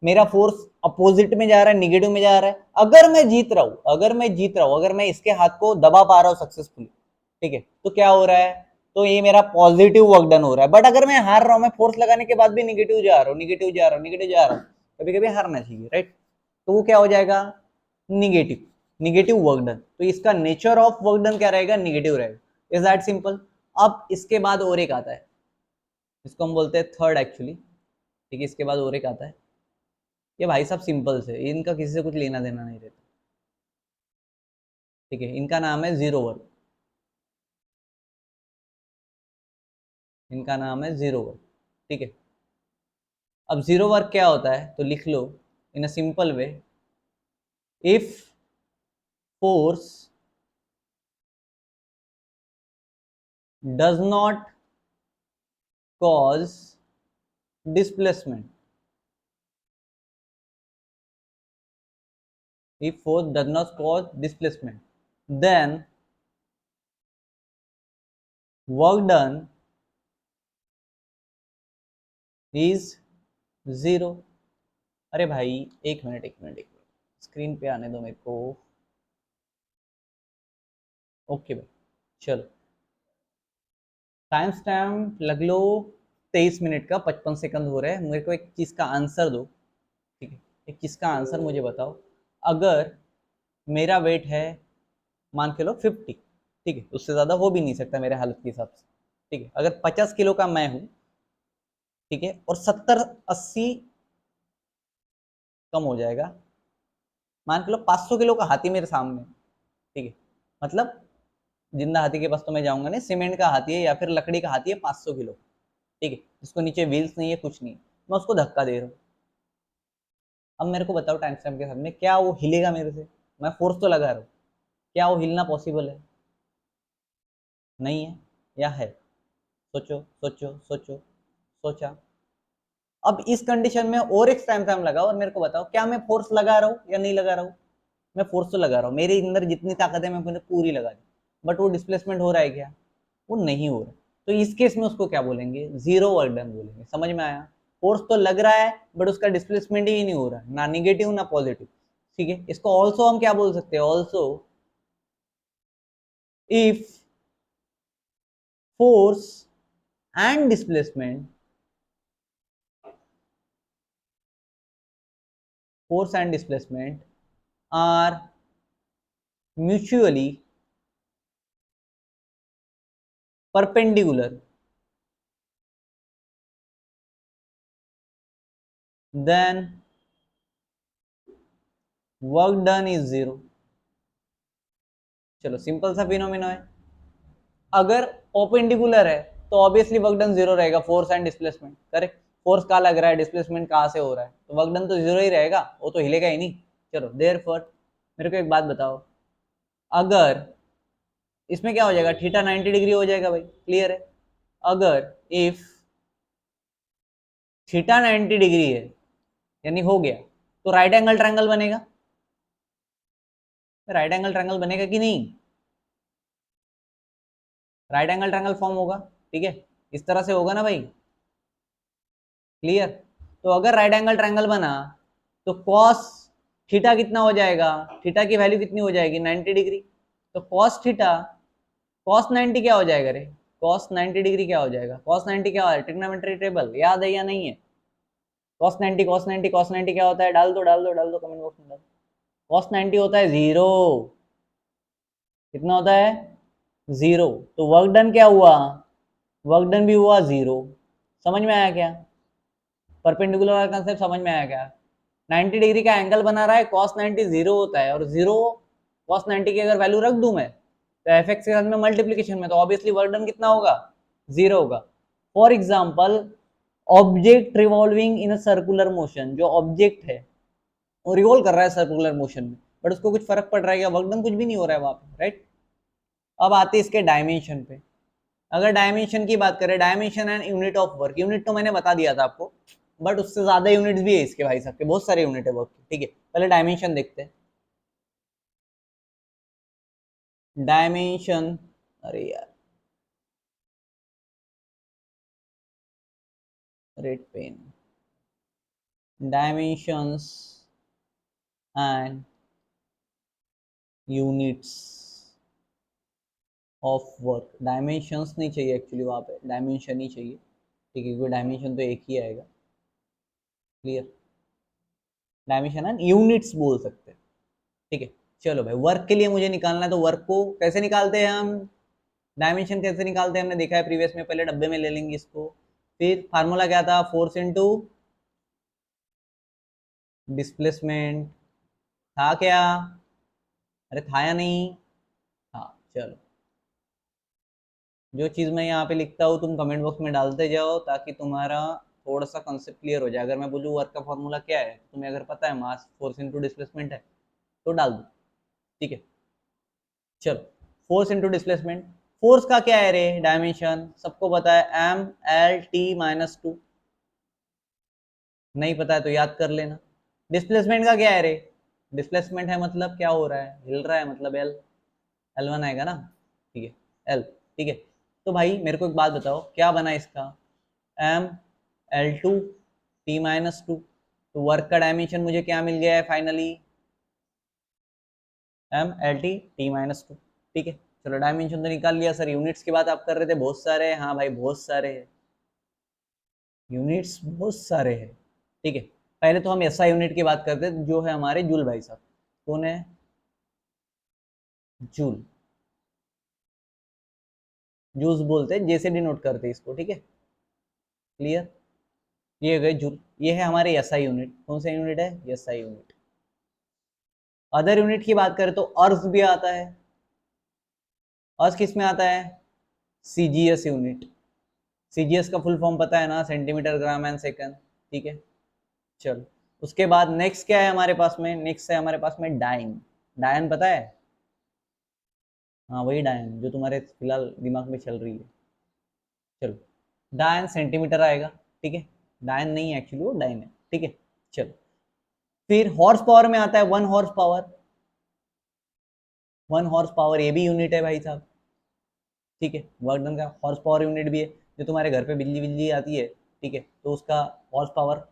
मेरा फोर्स अपोजिट में जा रहा है, निगेटिव में जा रहा है। अगर मैं जीत रहा हूं, अगर मैं जीत रहा हूं, अगर मैं इसके हाथ को दबा पा रहा हूं सक्सेसफुली, ठीक है, तो क्या हो रहा है, तो ये मेरा पॉजिटिव वर्क डन हो रहा है। बट अगर मैं हार रहा हूं, मैं फोर्स लगाने के बाद भी निगेटिव जा रहा हूं, निगेटिव जा रहा हूं, निगेटिव जा रहा हूं, कभी कभी हारना चाहिए, राइट, तो वो क्या हो जाएगा, निगेटिव, निगेटिव वर्क डन। तो इसका नेचर ऑफ वर्क डन क्या रहेगा, निगेटिव रहेगा। Is that simple. अब इसके बाद और एक आता है, इसको हम बोलते हैं थर्ड एक्चुअली। ठीक है, इसके बाद और एक आता है, ये भाई साहब सिंपल से, इनका किसी से कुछ लेना देना नहीं रहता। ठीक है, इनका नाम है जीरो वर्क, इनका नाम है जीरो वर्क। ठीक है, अब जीरो वर्क क्या होता है, तो लिख लो in a simple way, if force does not cause displacement, if force does not cause displacement, then work done is zero। अरे भाई एक मिनट एक मिनट एक मिनट, स्क्रीन पे आने दो मेरे को। ओके भाई, चलो टाइम स्टैम्प लग लो 23 मिनट का 55 सेकंड हो रहा है। मेरे को एक चीज़ का आंसर दो, ठीक है, एक चीज़ का आंसर मुझे बताओ। अगर मेरा वेट है मान के लो 50, ठीक है, उससे ज़्यादा हो भी नहीं सकता मेरे हालत के हिसाब से। ठीक है, अगर 50 किलो का मैं हूँ, ठीक है, और 70-80 कम हो जाएगा, मान के लो 500 किलो का हाथी मेरे सामने, ठीक है, मतलब जिंदा हाथी के पास तो मैं जाऊंगा नहीं, सीमेंट का हाथी है या फिर लकड़ी का हाथी है 500 किलो, ठीक है, जिसको नीचे व्हील्स नहीं है, कुछ नहीं है, मैं उसको धक्का दे रहा हूँ। अब मेरे को बताओ टाइम स्टैम्प के साथ में क्या वो हिलेगा मेरे से, मैं फोर्स तो लगा रहा हूँ, क्या वो हिलना पॉसिबल है, नहीं है, या है, सोचो सोचो सोचो, सोचा। अब इस कंडीशन में और एक टाइम फ्रेम लगाओ और मेरे को बताओ क्या मैं फोर्स लगा रहा हूँ या नहीं लगा रहा हूँ। मैं फोर्स तो लगा रहा हूँ, मेरे अंदर जितनी ताकत है मैं पूरी लगा दी, बट वो डिस्प्लेसमेंट हो रहा है क्या, वो नहीं हो रहा। तो इस केस में उसको क्या बोलेंगे, जीरो वर्क डन बोलेंगे। समझ में आया, फोर्स तो लग रहा है बट उसका डिस्प्लेसमेंट ही नहीं हो रहा, ना निगेटिव ना पॉजिटिव, ठीक है। इसको ऑल्सो हम क्या बोल सकते हैं, also if force and displacement, force and displacement are mutually perpendicular, then work done is zero। चलो सिंपल सा फिनोमिना है, अगर परपेंडिकुलर है तो ऑब्वियसली वर्क डन जीरो रहेगा, force and displacement, correct. Force कहाँ लग रहा है, डिस्प्लेसमेंट कहाँ से हो रहा है, तो वर्क डन तो जीरो ही रहेगा, वो तो हिलेगा ही नहीं। चलो देयरफॉर मेरे को एक बात बताओ, अगर इसमें क्या हो जाएगा, थीटा 90 डिग्री हो जाएगा भाई, क्लियर है। अगर इफ थीटा 90 डिग्री है यानी हो गया, तो राइट एंगल ट्रायंगल बनेगा, राइट एंगल ट्रायंगल बनेगा कि नहीं, राइट एंगल ट्रायंगल फॉर्म होगा, ठीक है, इस तरह से होगा ना भाई, क्लियर। तो अगर राइट एंगल ट्रायंगल बना तो कॉस थीटा कितना हो जाएगा, थीटा की वैल्यू कितनी हो जाएगी, 90 डिग्री। तो कॉस थीटा, कॉस 90 क्या हो जाएगा रे, कॉस 90 डिग्री क्या हो जाएगा, कॉस 90 क्या है, ट्रिग्नोमेट्री टेबल याद है या नहीं है, कॉस 90 कॉस 90 कॉस 90 क्या होता है, डाल दो डाल दो डाल दो कमेंट बॉक्स में डाल। कॉस 90 होता है जीरो, कितना होता है, जीरो। तो वर्क डन क्या हुआ, वर्क डन भी हुआ जीरो। समझ में आया क्या, परपेंडिकुलर का कंसेप्ट समझ में आया क्या। 90 डिग्री का एंगल बना रहा है, cos 90 जीरो होता है, और जीरो cos 90 की अगर वैल्यू रख दूं मैं तो एफ एक्स के साथ में मल्टीप्लीकेशन में, तो ऑब्वियसली वर्क डन कितना होगा, जीरो होगा। For example object revolving in a circular motion, जो ऑब्जेक्ट है वो रिवॉल्व कर रहा है सर्कुलर मोशन में, बट उसको कुछ फर्क पड़ रहा है क्या, वर्क डन कुछ भी नहीं हो रहा है वहां पे, राइट। अब आते हैं इसके डायमेंशन पे। अगर डायमेंशन की बात करें, dimension and unit of work, unit तो मैंने बता दिया था आपको, बट उससे ज्यादा यूनिट्स भी है इसके भाई साहब के, बहुत सारे यूनिट है वर्क की, ठीक है। पहले डायमेंशन देखते हैं, डायमेंशन, अरे यार red pen, dimensions and units of work, dimensions नहीं चाहिए एक्चुअली वहां पे, डायमेंशन ही चाहिए, ठीक है, क्योंकि डायमेंशन तो एक ही आएगा, क्लियर। डायमेंशन एंड यूनिट्स बोल सकते हैं, ठीक है। चलो भाई वर्क के लिए मुझे निकालना है, तो वर्क को कैसे निकालते हैं हम, डायमेंशन कैसे निकालते हैं हमने देखा है प्रीवियस में, पहले डब्बे में ले लेंगे इसको, फिर फार्मूला क्या था, फोर्स इनटू डिस्प्लेसमेंट, था क्या, अरे था या नहीं, हाँ चलो, जो चीज़ मैं यहाँ पे लिखता हूँ तुम कमेंट बॉक्स में डालते जाओ ताकि तुम्हारा थोड़ा सा कंसेप्ट क्लियर हो जाए। अगर मैं बोलूँ वर्क का फॉर्मूला क्या है, तुम्हें अगर पता है मास फोर्स इनटू डिस्प्लेसमेंट है तो डाल दो, ठीक है। चलो फोर्स इनटू डिस्प्लेसमेंट, फोर्स का क्या है रे, डायमेंशन सबको पता है, M L T minus two, नहीं पता है तो याद कर लेना। डिस्प्लेसमेंट का क्या है रे, डिस्प्लेसमेंट है मतलब क्या हो रहा है, हिल रहा है, मतलब एल, एल वन आएगा ना, ठीक है, एल, ठीक है। तो भाई मेरे को एक बात बताओ क्या बना इसका, M L two T minus two, तो वर्क का डायमेंशन मुझे क्या मिल गया है finally, M L T T minus two, ठीक है। चलो डायमेंशन तो निकाल लिया सर, यूनिट्स की बात आप कर रहे थे, बहुत सारे हैं, हाँ भाई बहुत सारे हैं, यूनिट्स बहुत सारे हैं, ठीक है। पहले तो हम एसआई यूनिट की बात करते हैं जो है हमारे जूल भाई साहब, कौन है, जूल, जूल्स बोलते हैं, जैसे डिनोट करते हैं इसको, ठीक है, क्लियर। ये गए जूल, ये है हमारे एसआई यूनिट, कौन सा यूनिट है, एसआई यूनिट। अदर यूनिट की बात करें तो अर्स भी आता है, अर्स किस में आता है, सीजीएस यूनिट, सीजीएस का फुल फॉर्म पता है ना, सेंटीमीटर ग्राम एंड सेकंड, ठीक है। चलो उसके बाद नेक्स्ट क्या है हमारे पास में, नेक्स्ट है हमारे पास में डाइन, डायन पता है, हाँ वही डायन जो तुम्हारे फिलहाल दिमाग में चल रही है। चलो डायन सेंटीमीटर आएगा, ठीक है, डायन नहीं है एक्चुअली, वो डायन है, ठीक है। चलो फिर हॉर्स पावर में आता है one horse power, one horse power ये भी यूनिट है भाई साहब, ठीक है, वर्क डन का हॉर्स पावर यूनिट भी है, जो तुम्हारे घर पे बिजली बिजली आती है, ठीक है, तो उसका हॉर्स पावर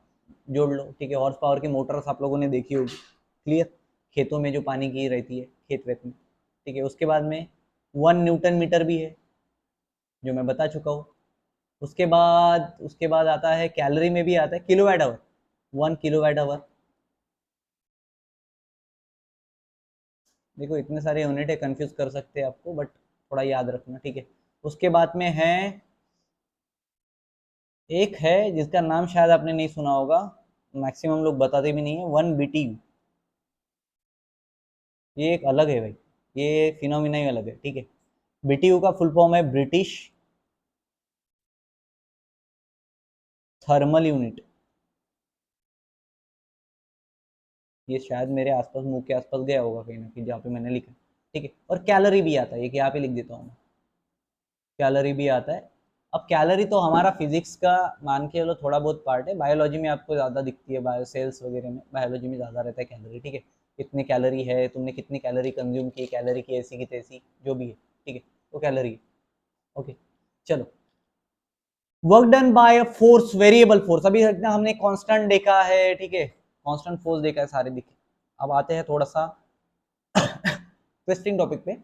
जोड़ लो, ठीक है। हॉर्स पावर की मोटर्स आप लोगों ने देखी होगी, क्लियर, खेतों में जो पानी की रहती है खेत वेत में, ठीक है। उसके बाद में 1 न्यूटन मीटर भी है जो मैं बता चुका हूँ। उसके बाद आता है, कैलोरी में भी आता है किलोवाट आवर, 1 किलोवाट आवर। देखो इतने सारे यूनिट है, कंफ्यूज कर सकते हैं आपको, बट थोड़ा याद रखना, ठीक है। उसके बाद में है, एक है जिसका नाम शायद आपने नहीं सुना होगा, मैक्सिमम लोग बताते भी नहीं है, 1 BTU। ये एक अलग है भाई, ये फिनोमिना ही अलग है, ठीक है। BTU का फुल फॉर्म है ब्रिटिश थर्मल यूनिट। ये शायद मेरे आसपास, मुंह के आसपास गया होगा कहीं ना कहीं जहाँ पे मैंने लिखा, ठीक है। और कैलोरी भी आता है, ये यहाँ पे लिख देता हूँ मैं, कैलोरी भी आता है। अब कैलोरी तो हमारा फिजिक्स का मान के चलो थोड़ा बहुत पार्ट है, बायोलॉजी में आपको ज़्यादा दिखती है, बायो सेल्स वगैरह में, बायोलॉजी में ज़्यादा रहता है कैलोरी, ठीक है। कितनी कैलोरी है, तुमने कितनी कैलोरी कंज्यूम की, कैलोरी की ऐसी की तैसी जो भी है, ठीक है, वो कैलोरी है। ओके, चलो। Work done bye a force, variable force, अभी हमने कांस्टेंट देखा है, ठीक है, कांस्टेंट फोर्स देखा है, सारे दिखे। अब आते हैं थोड़ा सा ट्विस्टिंग टॉपिक पे,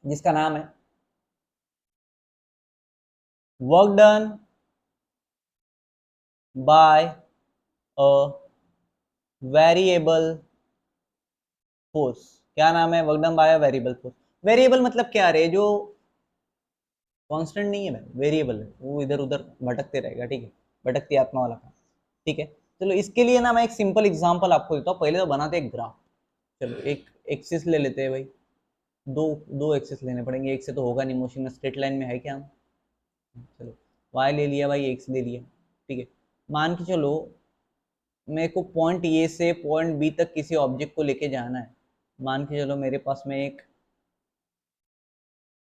जिसका नाम है work done bye a variable force. क्या नाम है? Work done bye a variable force. Variable मतलब क्या रे, जो कांस्टेंट नहीं है, वेरिएबल है, वो इधर उधर भटकते रहेगा, ठीक है, भटकती आत्मा वाला काम, ठीक है। चलो इसके लिए ना मैं एक सिंपल एग्जांपल आपको देता हूँ। पहले तो बनाते हैं ग्राफ। चलो एक एक्सिस ले लेते हैं भाई, दो दो एक्सिस लेने पड़ेंगे, एक से तो होगा नहीं, मोशन स्ट्रेट लाइन में है क्या हम। चलो वाई ले लिया भाई, एक्स ले लिया, ठीक है। मान के चलो मेरे को पॉइंट ए से पॉइंट बी तक किसी ऑब्जेक्ट को लेके जाना है। मान के चलो मेरे पास में एक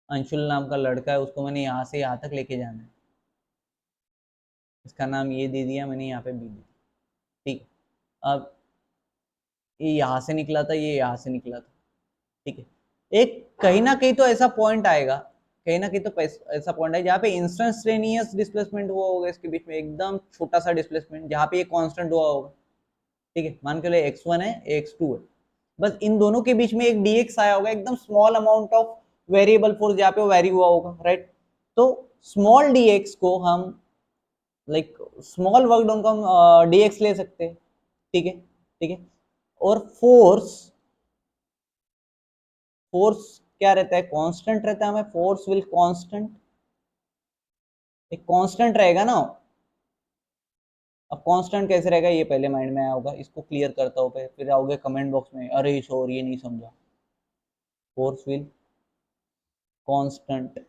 अंशुल नाम का लड़का है, उसको मैंने यहाँ से यहाँ तक लेके जाना है। इसका नाम ये दे दिया मैंने, यहाँ पे बी दे दिया, ठीक है। अब ये यहाँ से निकला था, ये यहाँ से निकला था, ठीक है। एक कहीं ना कहीं तो ऐसा पॉइंट आएगा, कहीं ना कहीं तो ऐसा पॉइंट है जहाँ पे इंस्टेंटेनियस डिस्प्लेसमेंट हुआ होगा इसके बीच में, एकदम छोटा सा डिस्प्लेसमेंट, जहाँ पे ये कांस्टेंट हुआ होगा, ठीक है। मान के लो x1 है, x2 है, बस इन दोनों के बीच में एक dx आया होगा, एकदम small amount of variable force जहाँ पे वो वेरी हुआ होगा, राइट। तो स्मॉल dx को हम, लाइक स्मॉल वर्क डन को हम dx ले सकते हैं, ठीक है, ठीक है। और फोर्स, फोर्स क्या रहता है? कांस्टेंट रहता है, हमें फोर्स विल कांस्टेंट, एक कांस्टेंट रहेगा ना। अब कांस्टेंट कैसे रहेगा ये पहले माइंड में आया होगा, इसको क्लियर करता हूँ, फिर आओगे कमेंट बॉक्स में, अरे शोर ये नहीं समझा। फोर्स विल कांस्टेंट,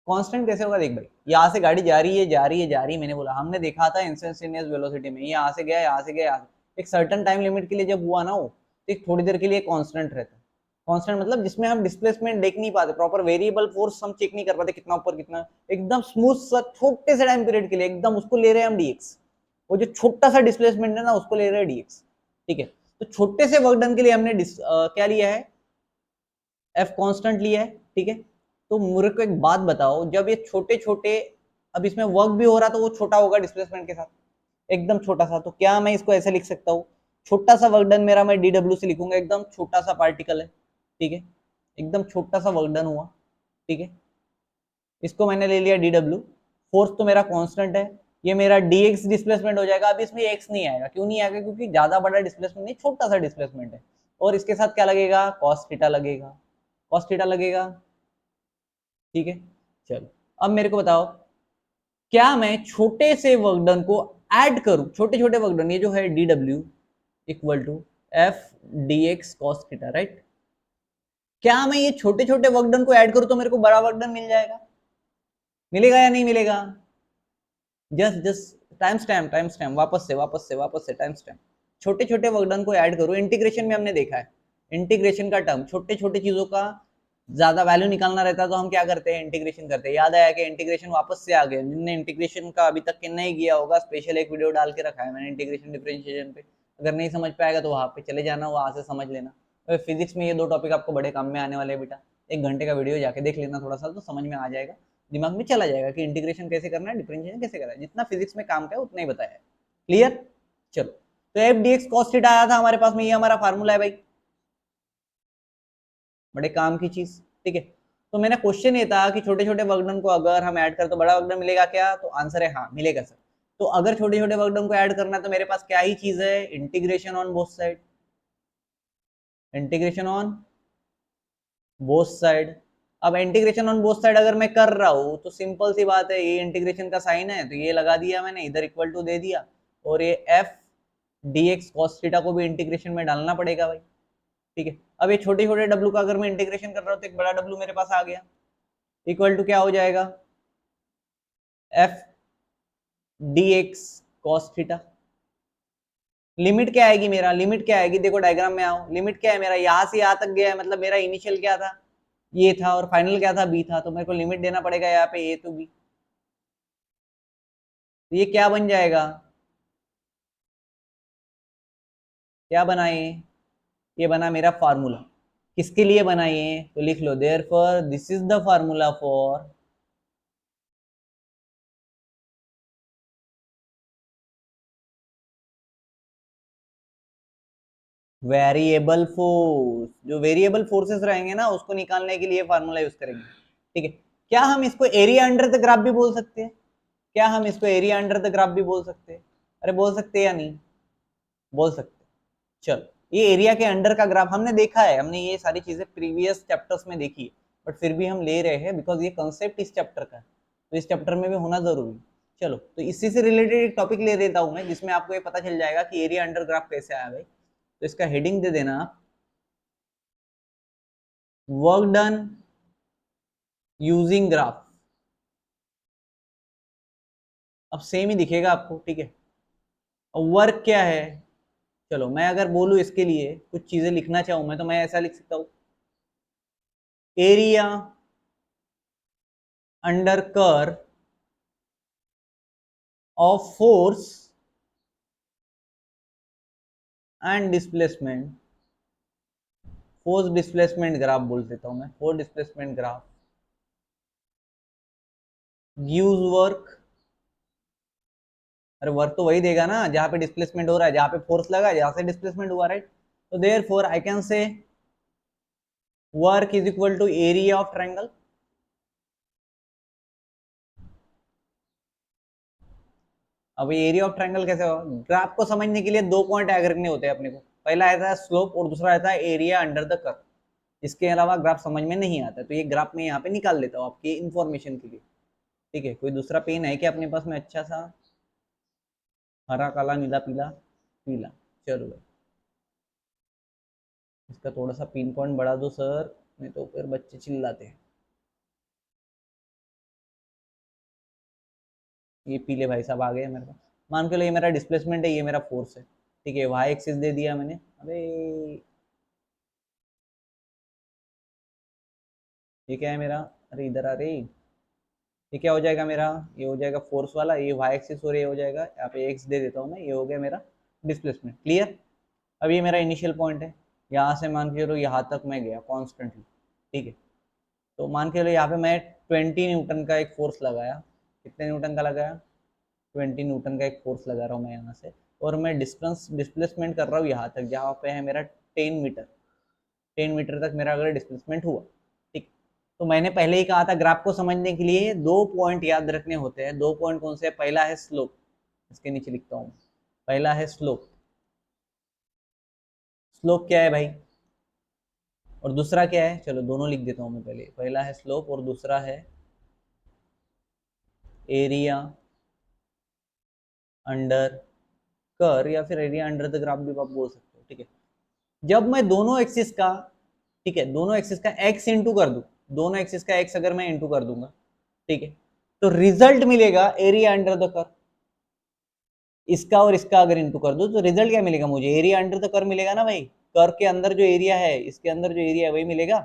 कांस्टेंट कैसे होगा? देख भाई, यहाँ से गाड़ी जा रही है, जा रही है, जा रही है, मैंने बोला, हमने देखा था इंस्टेंटेनियस वेलोसिटी में, यहाँ से गया, यहाँ से गया, यहाँ से, एक सर्टेन टाइम लिमिट के लिए जब हुआ ना वो, तो एक थोड़ी देर के लिए कांस्टेंट रहता है। कांस्टेंट मतलब जिसमें हम डिस्प्लेसमेंट देख नहीं पाते, प्रॉपर वेरिएबल फोर्स हम चेक नहीं कर पाते, कितना ऊपर कितना, एकदम स्मूथ सा छोटे से टाइम पीरियड के लिए एकदम उसको ले रहे हैं हम dx। वो जो छोटा सा डिस्प्लेसमेंट है ना, उसको ले रहे हैं dx, ठीक है। तो छोटे से वर्क डन के लिए हमने क्या लिया है? एफ कांस्टेंट लिया है, ठीक है। तो मुझे को एक बात बताओ, जब ये छोटे छोटे, अब इसमें वर्क भी हो रहा तो वो छोटा होगा डिस्प्लेसमेंट के साथ, एकदम छोटा सा, तो क्या मैं इसको ऐसे लिख सकता हूँ? छोटा सा वर्क डन मेरा मैं डीडब्ल्यू से लिखूंगा, एकदम छोटा सा पार्टिकल है, ठीक है, एकदम छोटा सा वर्क डन हुआ, ठीक है। इसको मैंने ले लिया डीडब्ल्यू, फोर्स तो मेरा कांस्टेंट है, ये मेरा dx डिस्प्लेसमेंट हो जाएगा। अब इसमें x नहीं आएगा, क्यों नहीं आएगा? क्योंकि ज्यादा बड़ा डिस्प्लेसमेंट नहीं, छोटा सा डिस्प्लेसमेंट है। और इसके साथ क्या लगेगा? cos थीटा लगेगा, cos थीटा लगेगा, ठीक है। चलो अब मेरे को बताओ, क्या मैं छोटे से वर्क डन को ऐड करूं, छोटे छोटे वर्क डन, ये जो है dw equal to F D x cos theta, right. क्या मैं ये छोटे छोटे वर्क डन को ऐड करूं तो मेरे को बड़ा वर्क डन मिल जाएगा? मिलेगा या नहीं मिलेगा? जस्ट जस्ट टाइम स्टैम्प, वापस से टाइम स्टैम्प। छोटे छोटे वर्क डन को ऐड करो, इंटीग्रेशन में हमने देखा है, इंटीग्रेशन का टर्म, छोटे छोटे चीजों का ज्यादा वैल्यू निकालना रहता है तो हम क्या करते हैं? इंटीग्रेशन करते हैं। याद आया कि इंटीग्रेशन वापस से आ गया, जिनने इंटीग्रेशन का अभी तक नहीं किया होगा, स्पेशल एक वीडियो डाल के रखा है मैंने इंटीग्रेशन डिफरेंशिएशन पे, अगर नहीं समझ पाएगा तो वहां पे चले जाना, वहां से समझ लेना। फिजिक्स में ये दो टॉपिक आपको बड़े काम में आने वाले हैं बेटा, 1 घंटे का वीडियो जाके देख लेना थोड़ा सा, तो समझ में आ जाएगा। दिमाग में चला जाएगा कि इंटीग्रेशन कैसे करना है, डिफरेंशिएशन कैसे करना है, जितना फिजिक्स में काम का है उतना ही बताया है। क्लियर? चलो, तो F D x cos theta आया था हमारे पास में, ये हमारा फार्मूला है भाई, बड़े काम की चीज। ठीक है, तो मैंने क्वेश्चन ये था कि छोटे छोटे वर्कडन को अगर हम ऐड कर तो बड़ा वर्कडन मिलेगा क्या, तो आंसर है हाँ मिलेगा सर। तो अगर छोटे छोटे वर्कडन को ऐड करना है तो मेरे पास क्या ही चीज है, integration on both side, integration on both side. अब इंटीग्रेशन ऑन बोथ साइड अगर मैं कर रहा हूं तो सिंपल सी बात है, ये इंटीग्रेशन का साइन है तो ये लगा दिया मैंने, इधर इक्वल टू दे दिया, और ये F D x cos theta को भी इंटीग्रेशन में डालना पड़ेगा भाई। ठीक है, अब ये छोटे छोटे डब्लू का अगर मैं इंटीग्रेशन कर रहा हूँ तो एक बड़ा डब्लू मेरे पास आ गया, इक्वल टू क्या हो जाएगा, F D x cos theta. Limit क्या आएगी मेरा, लिमिट क्या आएगी, देखो डायग्राम में आओ, लिमिट क्या है मेरा, यहां से यहां तक गया है, मतलब मेरा इनिशियल क्या था, ये था, और फाइनल क्या था, बी था, तो मेरे को लिमिट देना पड़ेगा यहाँ पे ए टू बी। तो ये क्या बन जाएगा, क्या बनाए, ये बना मेरा फार्मूला। किसके लिए बनाइए, तो लिख लो, therefore this is the formula for variable force. जो वेरिएबल फोर्सेस रहेंगे ना उसको निकालने के लिए फार्मूला यूज करेंगे। ठीक है, क्या हम इसको एरिया अंडर द ग्राफ भी बोल सकते हैं, क्या हम इसको एरिया अंडर द ग्राफ भी बोल सकते हैं, अरे बोल सकते हैं या नहीं, बोल सकते। चलो, ये एरिया के अंडर का ग्राफ हमने देखा है, हमने ये सारी चीजें प्रीवियस चैप्टर्स में देखी है, बट फिर भी हम ले रहे हैं बिकॉज ये कंसेप्ट इस चैप्टर का है, तो इस चैप्टर में भी होना जरूरी। चलो, तो इसी से रिलेटेड एक टॉपिक ले लेता हूं मैं, जिसमें आपको ये पता चल जाएगा कि एरिया अंडर ग्राफ कैसे आया भाई। तो इसका हेडिंग दे देना आप, वर्क डन यूजिंग ग्राफ। अब सेम ही दिखेगा आपको, ठीक है। और वर्क क्या है, चलो मैं अगर बोलूं इसके लिए कुछ चीजें लिखना चाहूं मैं, तो मैं ऐसा लिख सकता हूं, area under curve of force and displacement, force displacement graph बोल देता हूं मैं, force displacement graph gives work. अरे वर्क तो वही देगा ना जहां पे डिस्प्लेसमेंट हो रहा है, जहां पे फोर्स लगा है, जहां से डिस्प्लेसमेंट हुआ, राइट। तो therefore I can say work is equal to area of triangle. अब ये एरिया ऑफ ट्रायंगल कैसे होगा, ग्राफ को समझने के लिए दो पॉइंट ऐड करने होते हैं अपने को, पहला आता है स्लोप और दूसरा आता है एरिया अंडर द कर्व। इसके अलावा ग्राफ समझ में नहीं आता, तो ये ग्राफ में यहाँ पे निकाल लेता हूँ आपकी इंफॉर्मेशन के लिए। ठीक है, कोई दूसरा पेन है क्या अपने पास में, अच्छा सा, हरा काला नीला पीला पीला, चलो भाई इसका थोड़ा सा पिन पॉइंट बढ़ा दो सर, नहीं तो फिर बच्चे चिल्लाते हैं। ये पीले भाई साहब आ गए मेरे पास, मान के लो ये मेरा डिस्प्लेसमेंट है, ये मेरा फोर्स है। ठीक है, वाई एक्सिस दे दिया मैंने, अबे ये क्या है मेरा, अरे इधर आ रही, ये क्या हो जाएगा मेरा, ये हो जाएगा फोर्स वाला, ये वाई एक्सिस और ये हो जाएगा, यहाँ पे एक्स दे देता हूँ मैं, ये हो गया मेरा डिस्प्लेसमेंट। क्लियर? अब ये मेरा इनिशियल पॉइंट है, यहाँ से मान के चलो यहाँ तक मैं गया कॉन्स्टेंटली। ठीक है, तो मान के चलो यहाँ पे मैं 20 न्यूटन का एक फोर्स लगाया, कितने न्यूटन का लगाया, 20 न्यूटन का एक फोर्स लगा रहा हूँ मैं यहाँ से, और मैं डिस्प्लेसमेंट कर रहा हूँ यहाँ तक जहाँ पे है मेरा 10 मीटर, 10 मीटर तक मेरा अगर डिस्प्लेसमेंट हुआ। ठीक, तो मैंने पहले ही कहा था ग्राफ को समझने के लिए दो पॉइंट याद रखने होते हैं, दो पॉइंट कौन से, पहला है स्लोप, इसके नीचे लिखता हूँ, पहला है स्लोप, स्लोप क्या है भाई, और दूसरा क्या है, चलो दोनों लिख देता हूँ मैं, पहले पहला है स्लोप और दूसरा है एरिया अंडर कर, या फिर एरिया अंडर द ग्राफ भी आप बोल सकते हो। ठीक है, जब मैं दोनों एक्सिस का, ठीक है, दोनों एक्सिस का एक्स इंटू कर दूं, दोनों एक्सिस का एक्स अगर मैं इंटू कर दूंगा, ठीक है, तो रिजल्ट मिलेगा एरिया अंडर द कर। इसका और इसका अगर इंटू कर दो तो रिजल्ट क्या मिलेगा मुझे, एरिया अंडर द कर मिलेगा ना भाई, कर के अंदर जो एरिया है, इसके अंदर जो एरिया है वही मिलेगा।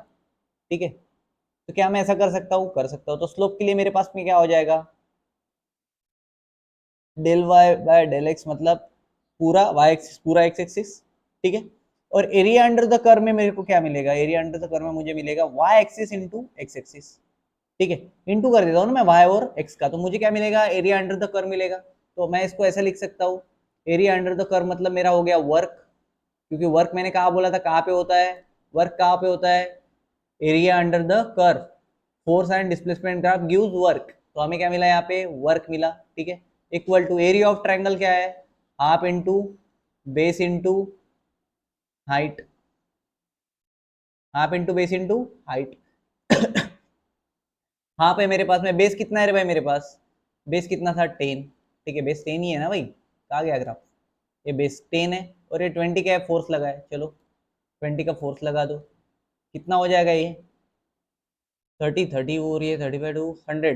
ठीक है, तो क्या मैं ऐसा कर सकता हूँ, कर सकता हूँ। तो स्लोप के लिए मेरे पास में क्या हो जाएगा, del Y by del X, मतलब पूरा वाई एक्सिस पूरा एक्स एक्सिस। ठीक है, और एरिया अंडर द कर्व में मेरे को क्या मिलेगा, एरिया अंडर द कर्व में मुझे मिलेगा Y axis into X axis. ठीक है, इनटू कर देता हूँ ना मैं वाई और एक्स का, तो मुझे क्या मिलेगा, एरिया अंडर द कर्व मिलेगा। तो मैं इसको ऐसे लिख सकता हूँ, एरिया अंडर द कर्व मतलब मेरा हो गया वर्क, क्योंकि वर्क मैंने कहा बोला था कहाँ पे होता है, वर्क कहाँ पे होता है, area under the curve, force and displacement graph gives work, तो हमें क्या मिला यहाँ पे, वर्क मिला। ठीक है, equal to area of triangle क्या है, half into base into height, half into base into height. Half है मेरे पास में, बेस कितना है रे भाई मेरे पास, बेस कितना था 10, ठीक है बेस 10 ही है ना भाई, कहा गया ग्राफ, ये बेस 10 है, और ये 20 का फोर्स लगा है, चलो 20 का फोर्स लगा दो, कितना हो जाएगा ये, 30 हो रही है, 35 टू 100,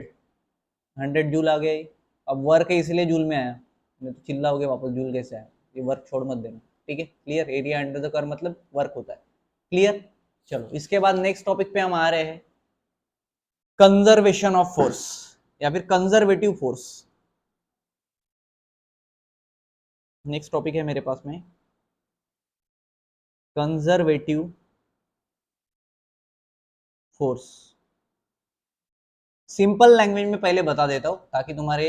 100 जूल आ गया ये। अब वर्क है इसलिए जूल में आया, मैं तो चिल्लाओगे वापस जूल कैसे आया, ये वर्क छोड़ मत देना। ठीक है clear, area under the curve मतलब वर्क होता है, क्लियर। चलो इसके बाद नेक्स्ट टॉपिक पे हम आ रहे हैं, कंजर्वेशन ऑफ फोर्स या फिर कंजर्वेटिव फोर्स। नेक्स्ट टॉपिक है मेरे पास में कंजर्वेटिव फोर्स। सिंपल लैंग्वेज में पहले बता देता हूं ताकि तुम्हारे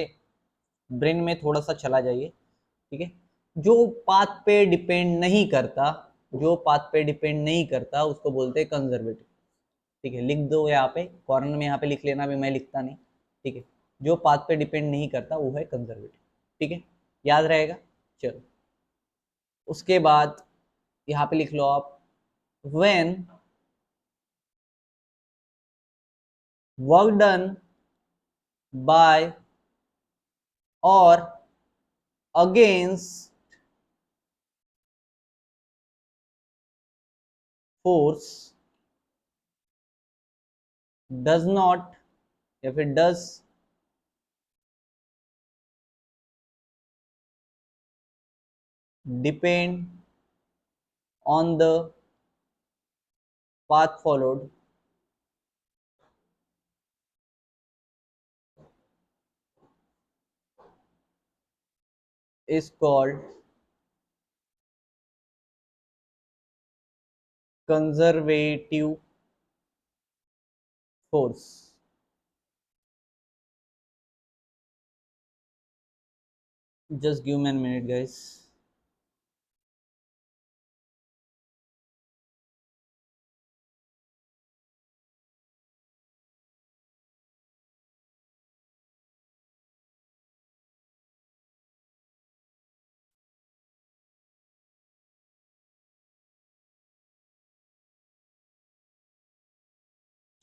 ब्रेन में थोड़ा सा चला जाइए। ठीक है, जो पाथ पे डिपेंड नहीं करता, जो पाथ पे डिपेंड नहीं करता उसको बोलते हैं कंजर्वेटिव। ठीक है, लिख दो यहाँ पे कॉर्नर में, यहाँ पे लिख लेना भी, मैं लिखता नहीं। ठीक है, जो पाथ पे डिपेंड नहीं करता वो है कंजर्वेटिव। ठीक है, याद रहेगा। चलो उसके बाद यहाँ पे लिख लो आप, when work done by or against force does not या फिर does depend on the path followed is called conservative force। just give me a minute guys।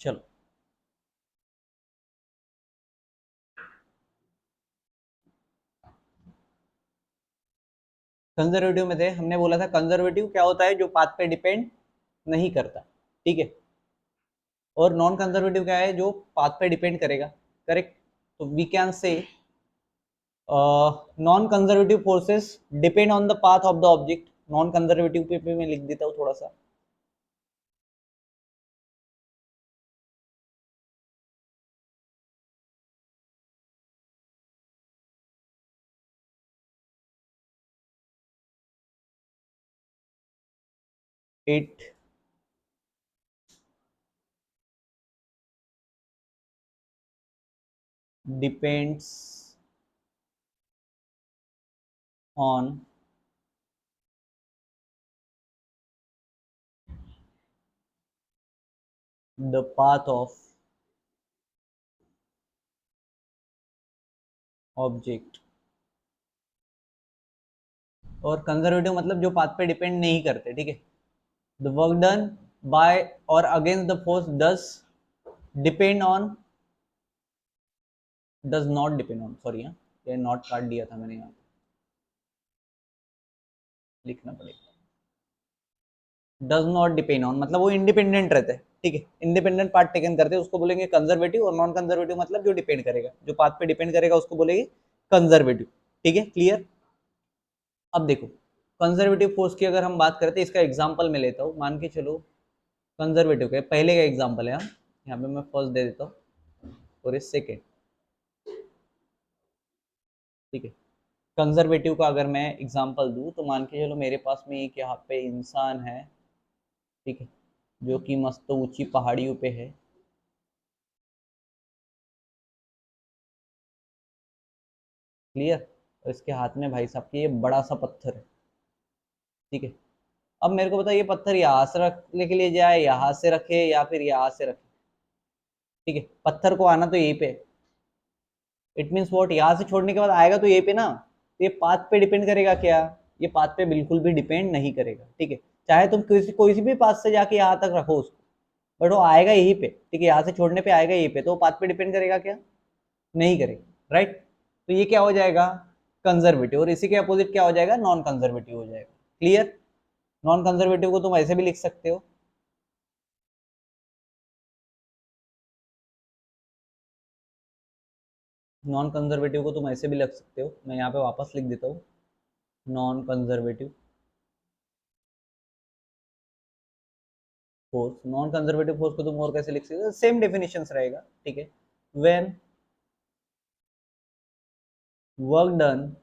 चलो कंजर्वेटिव में थे, हमने बोला था कंजर्वेटिव क्या होता है, जो पाथ पे डिपेंड नहीं करता। ठीक है, और नॉन कंजर्वेटिव क्या है, जो पाथ पे डिपेंड करेगा। करेक्ट, तो we can say non conservative forces depend on the path of the object. Non conservative पे भी मैं लिख देता हूँ थोड़ा सा, it depends on the path of object. और कंजर्वेटिव मतलब जो पाथ पे डिपेंड नहीं करते। ठीक है, द वर्क डन बाय और against the force does depend on, does not depend on, sorry ये नॉट काट दिया था मैंने, यहाँ लिखना पड़ेगा, डज नॉट डिपेंड ऑन मतलब वो इंडिपेंडेंट रहते हैं। ठीक है, इंडिपेंडेंट पार्ट टेकन करते हैं उसको बोलेंगे कंजर्वेटिव, और नॉन कंजर्वेटिव मतलब जो डिपेंड करेगा, जो पाथ पे डिपेंड करेगा उसको बोलेंगे कंजर्वेटिव। ठीक है क्लियर। अब देखो कंजर्वेटिव फोर्स की अगर हम बात करते हैं, इसका एग्जांपल मैं लेता हूँ, मान के चलो कंजर्वेटिव के पहले का एग्जांपल है, यहाँ पे मैं फर्स्ट दे देता हूँ और इस सेकेंड। ठीक है, कंजर्वेटिव का अगर मैं एग्जांपल दूं तो मान के चलो मेरे पास में एक यहाँ पे इंसान है, ठीक है, जो कि मस्त ऊंची पहाड़ियों पे है, क्लियर। और इसके हाथ में भाई साहब के ये बड़ा सा पत्थर है, ठीक है। अब मेरे को बताइए ये पत्थर यहाँ से रखने के लिए जाए, यहाँ से रखे या फिर यहाँ से रखे, ठीक है। पत्थर को आना तो यहीं पे, इट मीन्स वॉट, यहाँ से छोड़ने के बाद आएगा तो यहीं पे ना, तो ये पाथ पे डिपेंड करेगा क्या? ये पाथ पे बिल्कुल भी डिपेंड नहीं करेगा, ठीक है। चाहे तुम किसी कोई सी भी पाथ से जाके यहाँ तक रखो उसको, बट वो आएगा यहीं पे, ठीक है। यहाँ से छोड़ने पे आएगा यहीं पे, तो वो पाथ पे डिपेंड करेगा क्या? नहीं करेगा, राइट। तो ये क्या हो जाएगा? कंजर्वेटिव। और इसी के अपोजिट क्या हो जाएगा? नॉन कंजर्वेटिव हो जाएगा। क्लियर। नॉन कंजर्वेटिव को तुम ऐसे भी लिख सकते हो, नॉन कंजर्वेटिव को तुम ऐसे भी लिख सकते हो, मैं यहाँ पे वापस लिख देता हूँ, non conservative force. Non conservative force को तुम और कैसे लिख सकते हो? सेम डेफिनेशन रहेगा, ठीक है। व्हेन वर्क डन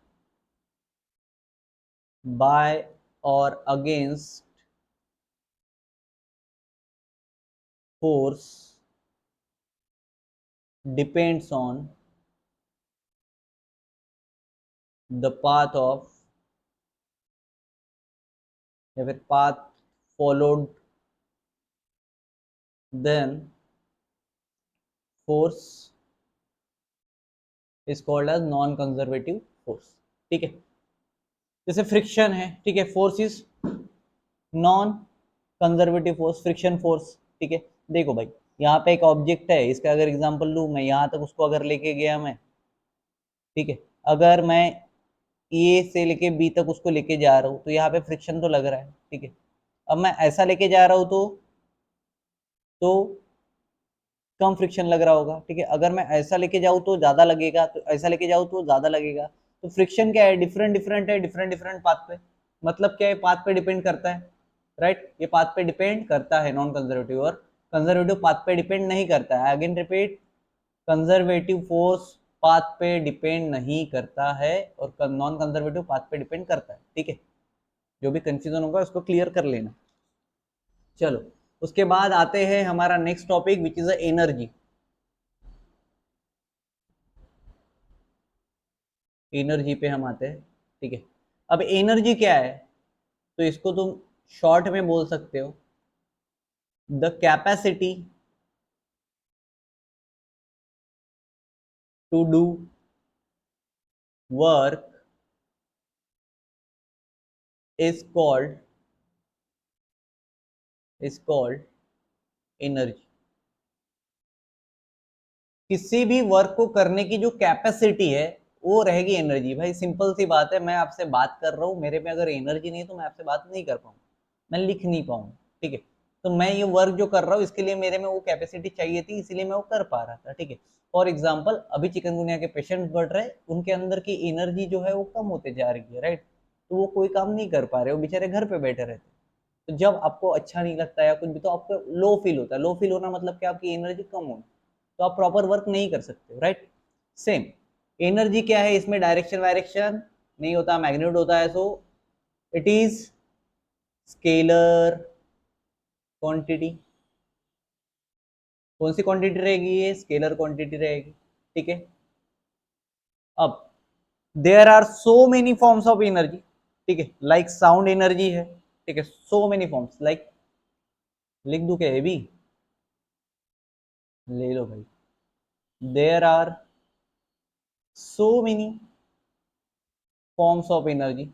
बाय और against force depends on the path of, या फिर path followed, then force is called as non conservative force, ठीक है। जैसे फ्रिक्शन है, ठीक है, force is non conservative force, friction force, ठीक है। देखो भाई, यहाँ पे एक ऑब्जेक्ट है, इसका अगर एग्जांपल लूँ मैं, यहाँ तक उसको अगर लेके गया मैं, ठीक है, अगर मैं ए से लेके बी तक उसको लेके जा रहा हूँ, तो यहाँ पे फ्रिक्शन तो लग रहा है, ठीक है। अब मैं ऐसा लेके जा रहा हूँ तो कम फ्रिक्शन लग रहा होगा, ठीक है। अगर मैं ऐसा लेके जाऊँ तो ज्यादा लगेगा, तो ऐसा लेके जाऊँ तो ज्यादा लगेगा। तो फ्रिक्शन क्या है? डिफरेंट डिफरेंट है, डिफरेंट डिफरेंट पाथ पे। मतलब क्या है? पाथ पे डिपेंड करता है, राइट। ये पाथ पे डिपेंड करता है नॉन कंजर्वेटिव, और कंजर्वेटिव पाथ पे डिपेंड नहीं करता है। Again repeat, conservative force path पे डिपेंड नहीं करता है, और नॉन कंजर्वेटिव पाथ पे डिपेंड करता है, ठीक है। जो भी कंफ्यूजन होगा उसको क्लियर कर लेना। चलो, उसके बाद आते हैं हमारा next topic which is energy. Energy पे हम आते हैं, ठीक है। अब एनर्जी क्या है? तो इसको तुम शॉर्ट में बोल सकते हो, the capacity to do work is called is called energy. किसी भी वर्क को करने की जो कैपेसिटी है वो रहेगी एनर्जी। भाई सिंपल सी बात है, मैं आपसे बात कर रहा हूँ, मेरे में अगर एनर्जी नहीं है तो मैं आपसे बात नहीं कर पाऊँ, मैं लिख नहीं पाऊँ, ठीक है। तो मैं ये वर्क जो कर रहा हूँ इसके लिए मेरे में वो कैपेसिटी चाहिए थी, इसीलिए मैं वो कर पा रहा था, ठीक है। फॉर एग्जाम्पल, अभी चिकनगुनिया के पेशेंट बढ़ रहे, उनके अंदर की एनर्जी जो है वो कम होते जा रही है, राइट। तो वो कोई काम नहीं कर पा रहे, वो बेचारे घर पे बैठे रहते। तो जब आपको अच्छा नहीं लगता या कुछ भी, तो आपको लो फील होता है। लो फील होना मतलब क्या? आपकी एनर्जी कम होना, तो आप प्रॉपर वर्क नहीं कर सकते, राइट। सेम एनर्जी क्या है? इसमें डायरेक्शन वायरेक्शन नहीं होता, मैग्नीट्यूड होता है। So it is scalar quantity. कौन सी क्वांटिटी रहेगी? ये स्केलर क्वांटिटी रहेगी, ठीक है। अब there are so many forms of energy, ठीक है। लाइक साउंड एनर्जी है, ठीक है, सो मेनी फॉर्म्स, लाइक लिख दू क्या ये भी? ले लो भाई, there are so many forms of energy.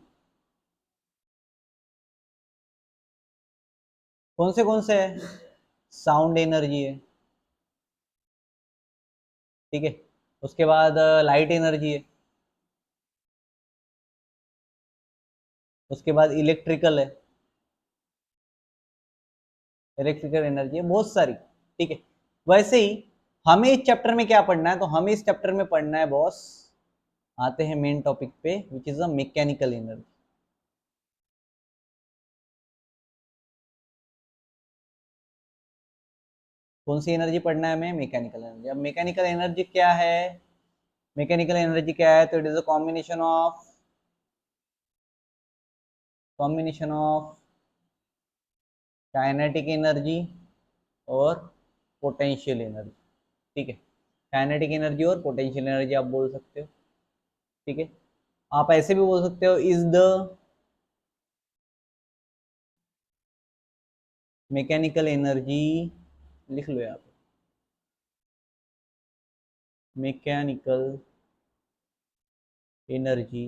कौन से है? साउंड एनर्जी है, ठीक है। उसके बाद लाइट एनर्जी है, उसके बाद इलेक्ट्रिकल है, इलेक्ट्रिकल एनर्जी है, बहुत सारी, ठीक है। वैसे ही हमें इस चैप्टर में क्या पढ़ना है? तो हमें इस चैप्टर में पढ़ना है बॉस, आते हैं मेन टॉपिक पे विच इज अ मैकेनिकल एनर्जी। कौन सी एनर्जी पढ़ना है हमें? Mechanical energy. अब मैकेनिकल एनर्जी क्या है? मैकेनिकल एनर्जी क्या है? तो it is a combination of kinetic energy और पोटेंशियल एनर्जी, ठीक है। काइनेटिक एनर्जी और पोटेंशियल एनर्जी आप बोल सकते हो, ठीक है, आप ऐसे भी बोल सकते हो इज द मैकेनिकल एनर्जी, लिख लो यहाँ पे, mechanical energy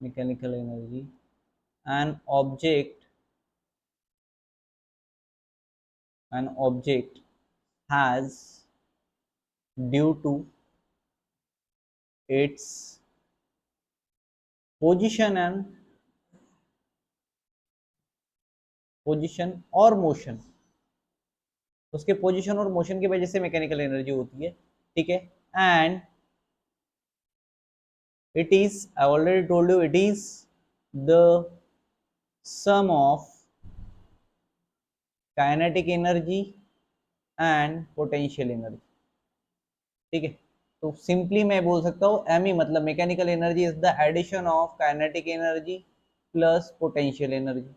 mechanical energy an object has due to its position और मोशन, उसके पोजीशन और मोशन की वजह से मैकेनिकल एनर्जी होती है, ठीक है। And it is, I already told you, it is the sum of kinetic energy and potential energy, ठीक है। तो सिंपली मैं बोल सकता हूँ एम ई मतलब mechanical energy is the addition of kinetic energy plus potential energy,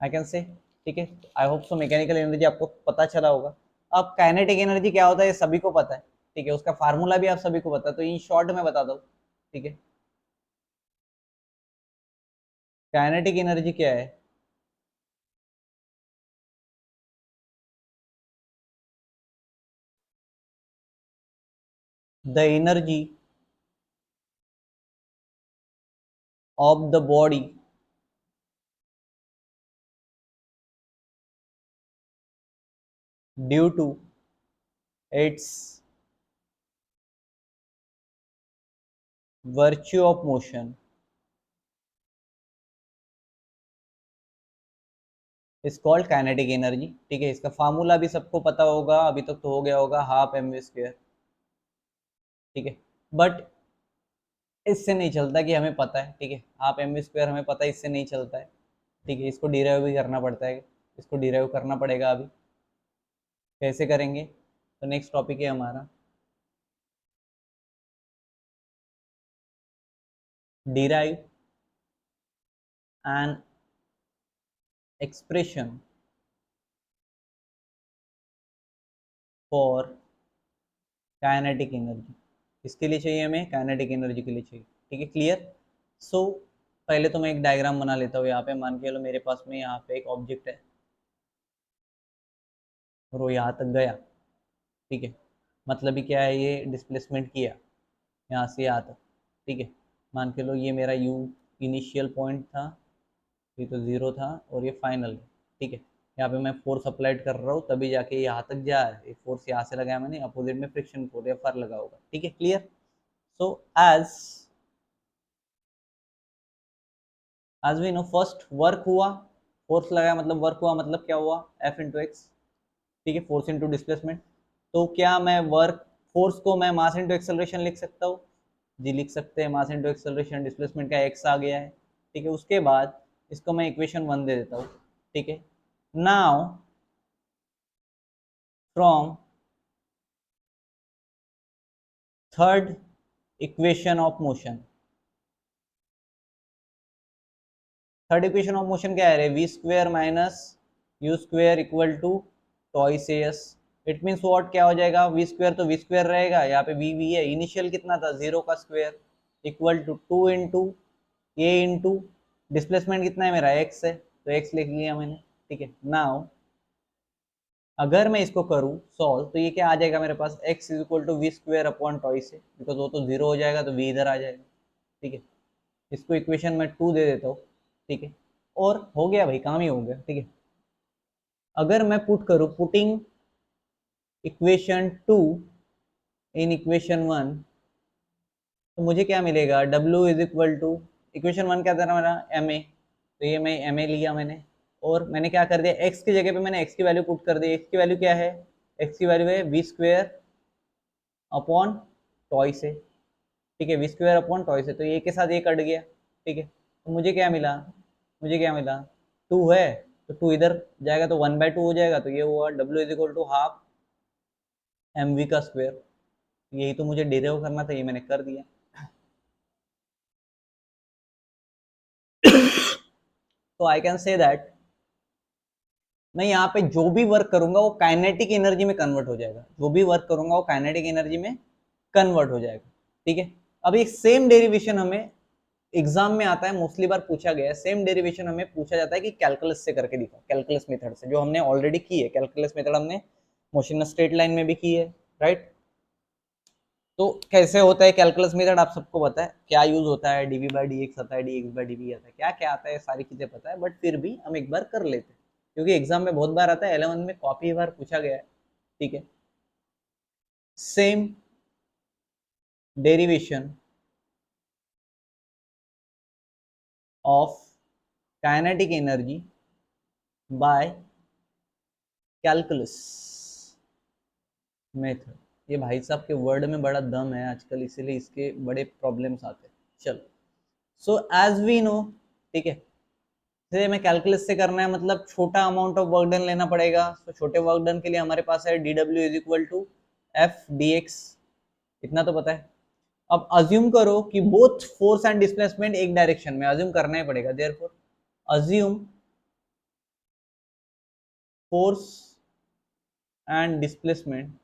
I can say, ठीक है। I hope so mechanical energy आपको पता चला होगा। अब काइनेटिक एनर्जी क्या होता है ये सभी को पता है, ठीक है, उसका फार्मूला भी आप सभी को पता है, तो इन शॉर्ट में बता दो, ठीक है। काइनेटिक एनर्जी क्या है? The energy of the body due to its virtue of motion is called kinetic energy, ठीक है। इसका फार्मूला भी सबको पता होगा, अभी तक तो हो गया होगा, हाफ एम वी स्क्वायर, ठीक है। बट इससे नहीं चलता कि हमें पता है, ठीक है, हाफ एम वी स्क्वायर हमें पता है, इससे नहीं चलता है, ठीक है। इसको डिराइव भी करना पड़ता है, इसको डिराइव करना पड़ेगा। अभी कैसे करेंगे? तो नेक्स्ट टॉपिक है हमारा derive an expression for kinetic energy. किसके लिए चाहिए हमें? काइनेटिक एनर्जी के लिए चाहिए, ठीक है। क्लियर? सो पहले तो मैं एक डायग्राम बना लेता हूँ। यहाँ पे मान के लो मेरे पास में यहाँ पे एक ऑब्जेक्ट है और वो यहाँ तक गया, ठीक है। मतलब ही क्या है, ये डिस्प्लेसमेंट किया यहाँ से यहाँ तक, ठीक है। मान के लो ये मेरा यू इनिशियल पॉइंट था, ये तो ज़ीरो था और ये फाइनल है, ठीक है। यहाँ पे मैं फोर्स अप्लाइड कर रहा हूँ तभी जाके यहाँ तक जा रहा है, एक फोर्स यहाँ से लगाया मैंने, अपोजिट में फ्रिक्शन फोर्स या फर लगा होगा, ठीक है। Clear? So as as we know, first work हुआ, फोर्स लगाया मतलब वर्क हुआ, मतलब क्या हुआ, एफ इंटू एक्स, ठीक है, फोर्स इंटू डिस्प्लेसमेंट। तो क्या मैं वर्क फोर्स को मैं मास इंटू एक्सेलरेशन लिख सकता हूँ? जी लिख सकते हैं, मास इंटू एक्सेलरेशन, डिस्प्लेसमेंट का एक्स आ गया है, ठीक है। उसके बाद इसको मैं इक्वेशन 1 दे देता हूँ, ठीक है। Now from third equation of motion, third equation of motion क्या है? V square minus u square equal to twice s. It means what, क्या हो जाएगा, वी स्क्वेयर तो वी स्क्वेयर रहेगा, यहाँ पे वी वी है, इनिशियल कितना था, जीरो का square, equal to two into a into displacement कितना है मेरा, एक्स है, तो एक्स लिख लिया मैंने, ठीक है। नाउ अगर मैं इसको करूँ सॉल्व, तो ये क्या आ जाएगा मेरे पास, x is equal to v square upon twice है, बिकॉज वो तो जीरो हो जाएगा तो वी इधर आ जाएगा, ठीक है। इसको इक्वेशन में 2 दे देता हूँ, ठीक है। और हो गया भाई, काम ही हो गया, ठीक है। अगर मैं पुट करूँ, पुटिंग इक्वेशन 2 इन इक्वेशन 1, तो मुझे क्या मिलेगा, W is equal to, equation 1 क्या था मेरा, एम ए, तो ये मैं एम ए लिया मैंने, और मैंने क्या कर दिया, एक्स की जगह पे मैंने एक्स की वैल्यू पुट कर दी। एक्स की वैल्यू क्या है? एक्स की वैल्यू है वी स्क्वेयर अपॉन टॉइस है, ठीक है, वी स्क्वेयर अपॉन टॉइस है, तो ये के साथ ये कट गया, ठीक है। तो मुझे क्या मिला, मुझे क्या मिला, 2 है, तो 2 इधर जाएगा तो 1/2 हो जाएगा, तो ये हुआ W is equal to half m v का स्क्वेयर। यही तो मुझे डिराइव करना था, ये मैंने कर दिया। तो आई कैन से दैट मैं यहाँ पे जो भी वर्क करूंगा वो काइनेटिक एनर्जी में कन्वर्ट हो जाएगा, जो भी वर्क करूंगा वो काइनेटिक एनर्जी में कन्वर्ट हो जाएगा। ठीक है, अब एक सेम डेरिवेशन हमें एग्जाम में आता है, मोस्टली बार पूछा गया है, सेम डेरिवेशन हमें पूछा जाता है कि कैलकुलस से करके दिखा, कैलकुलस मेथड से, जो हमने ऑलरेडी की है। कैलकुलस मेथड हमने मोशन स्ट्रेट लाइन में भी की है, राइट। तो कैसे होता है कैलकुलस मेथड, आप सबको पता है क्या यूज होता है, डीवी बाई डी एक्स आता है, डी एक्स बाई डीवी आता है, क्या क्या आता है, सारी चीजें पता है, बट फिर भी हम एक बार कर लेते हैं क्योंकि एग्जाम में बहुत बार आता है, 11 में कॉपी बार पूछा गया है। ठीक है, same derivation of kinetic energy by calculus method. ये भाई साहब के वर्ड में बड़ा दम है आजकल, इसीलिए इसके बड़े प्रॉब्लम्स आते हैं। चलो, सो एज वी नो, ठीक है, जैसे मैं कैलकुलस से करना है मतलब छोटा अमाउंट ऑफ वर्क डन लेना पड़ेगा। तो छोटे वर्क डन के लिए हमारे पास है डी डब्ल्यू is equal to F D x, इतना तो पता है। अब अज्यूम करो कि बोथ फोर्स एंड डिस्प्लेसमेंट एक डायरेक्शन में, अज्यूम करना ही पड़ेगा, therefore assume force and displacement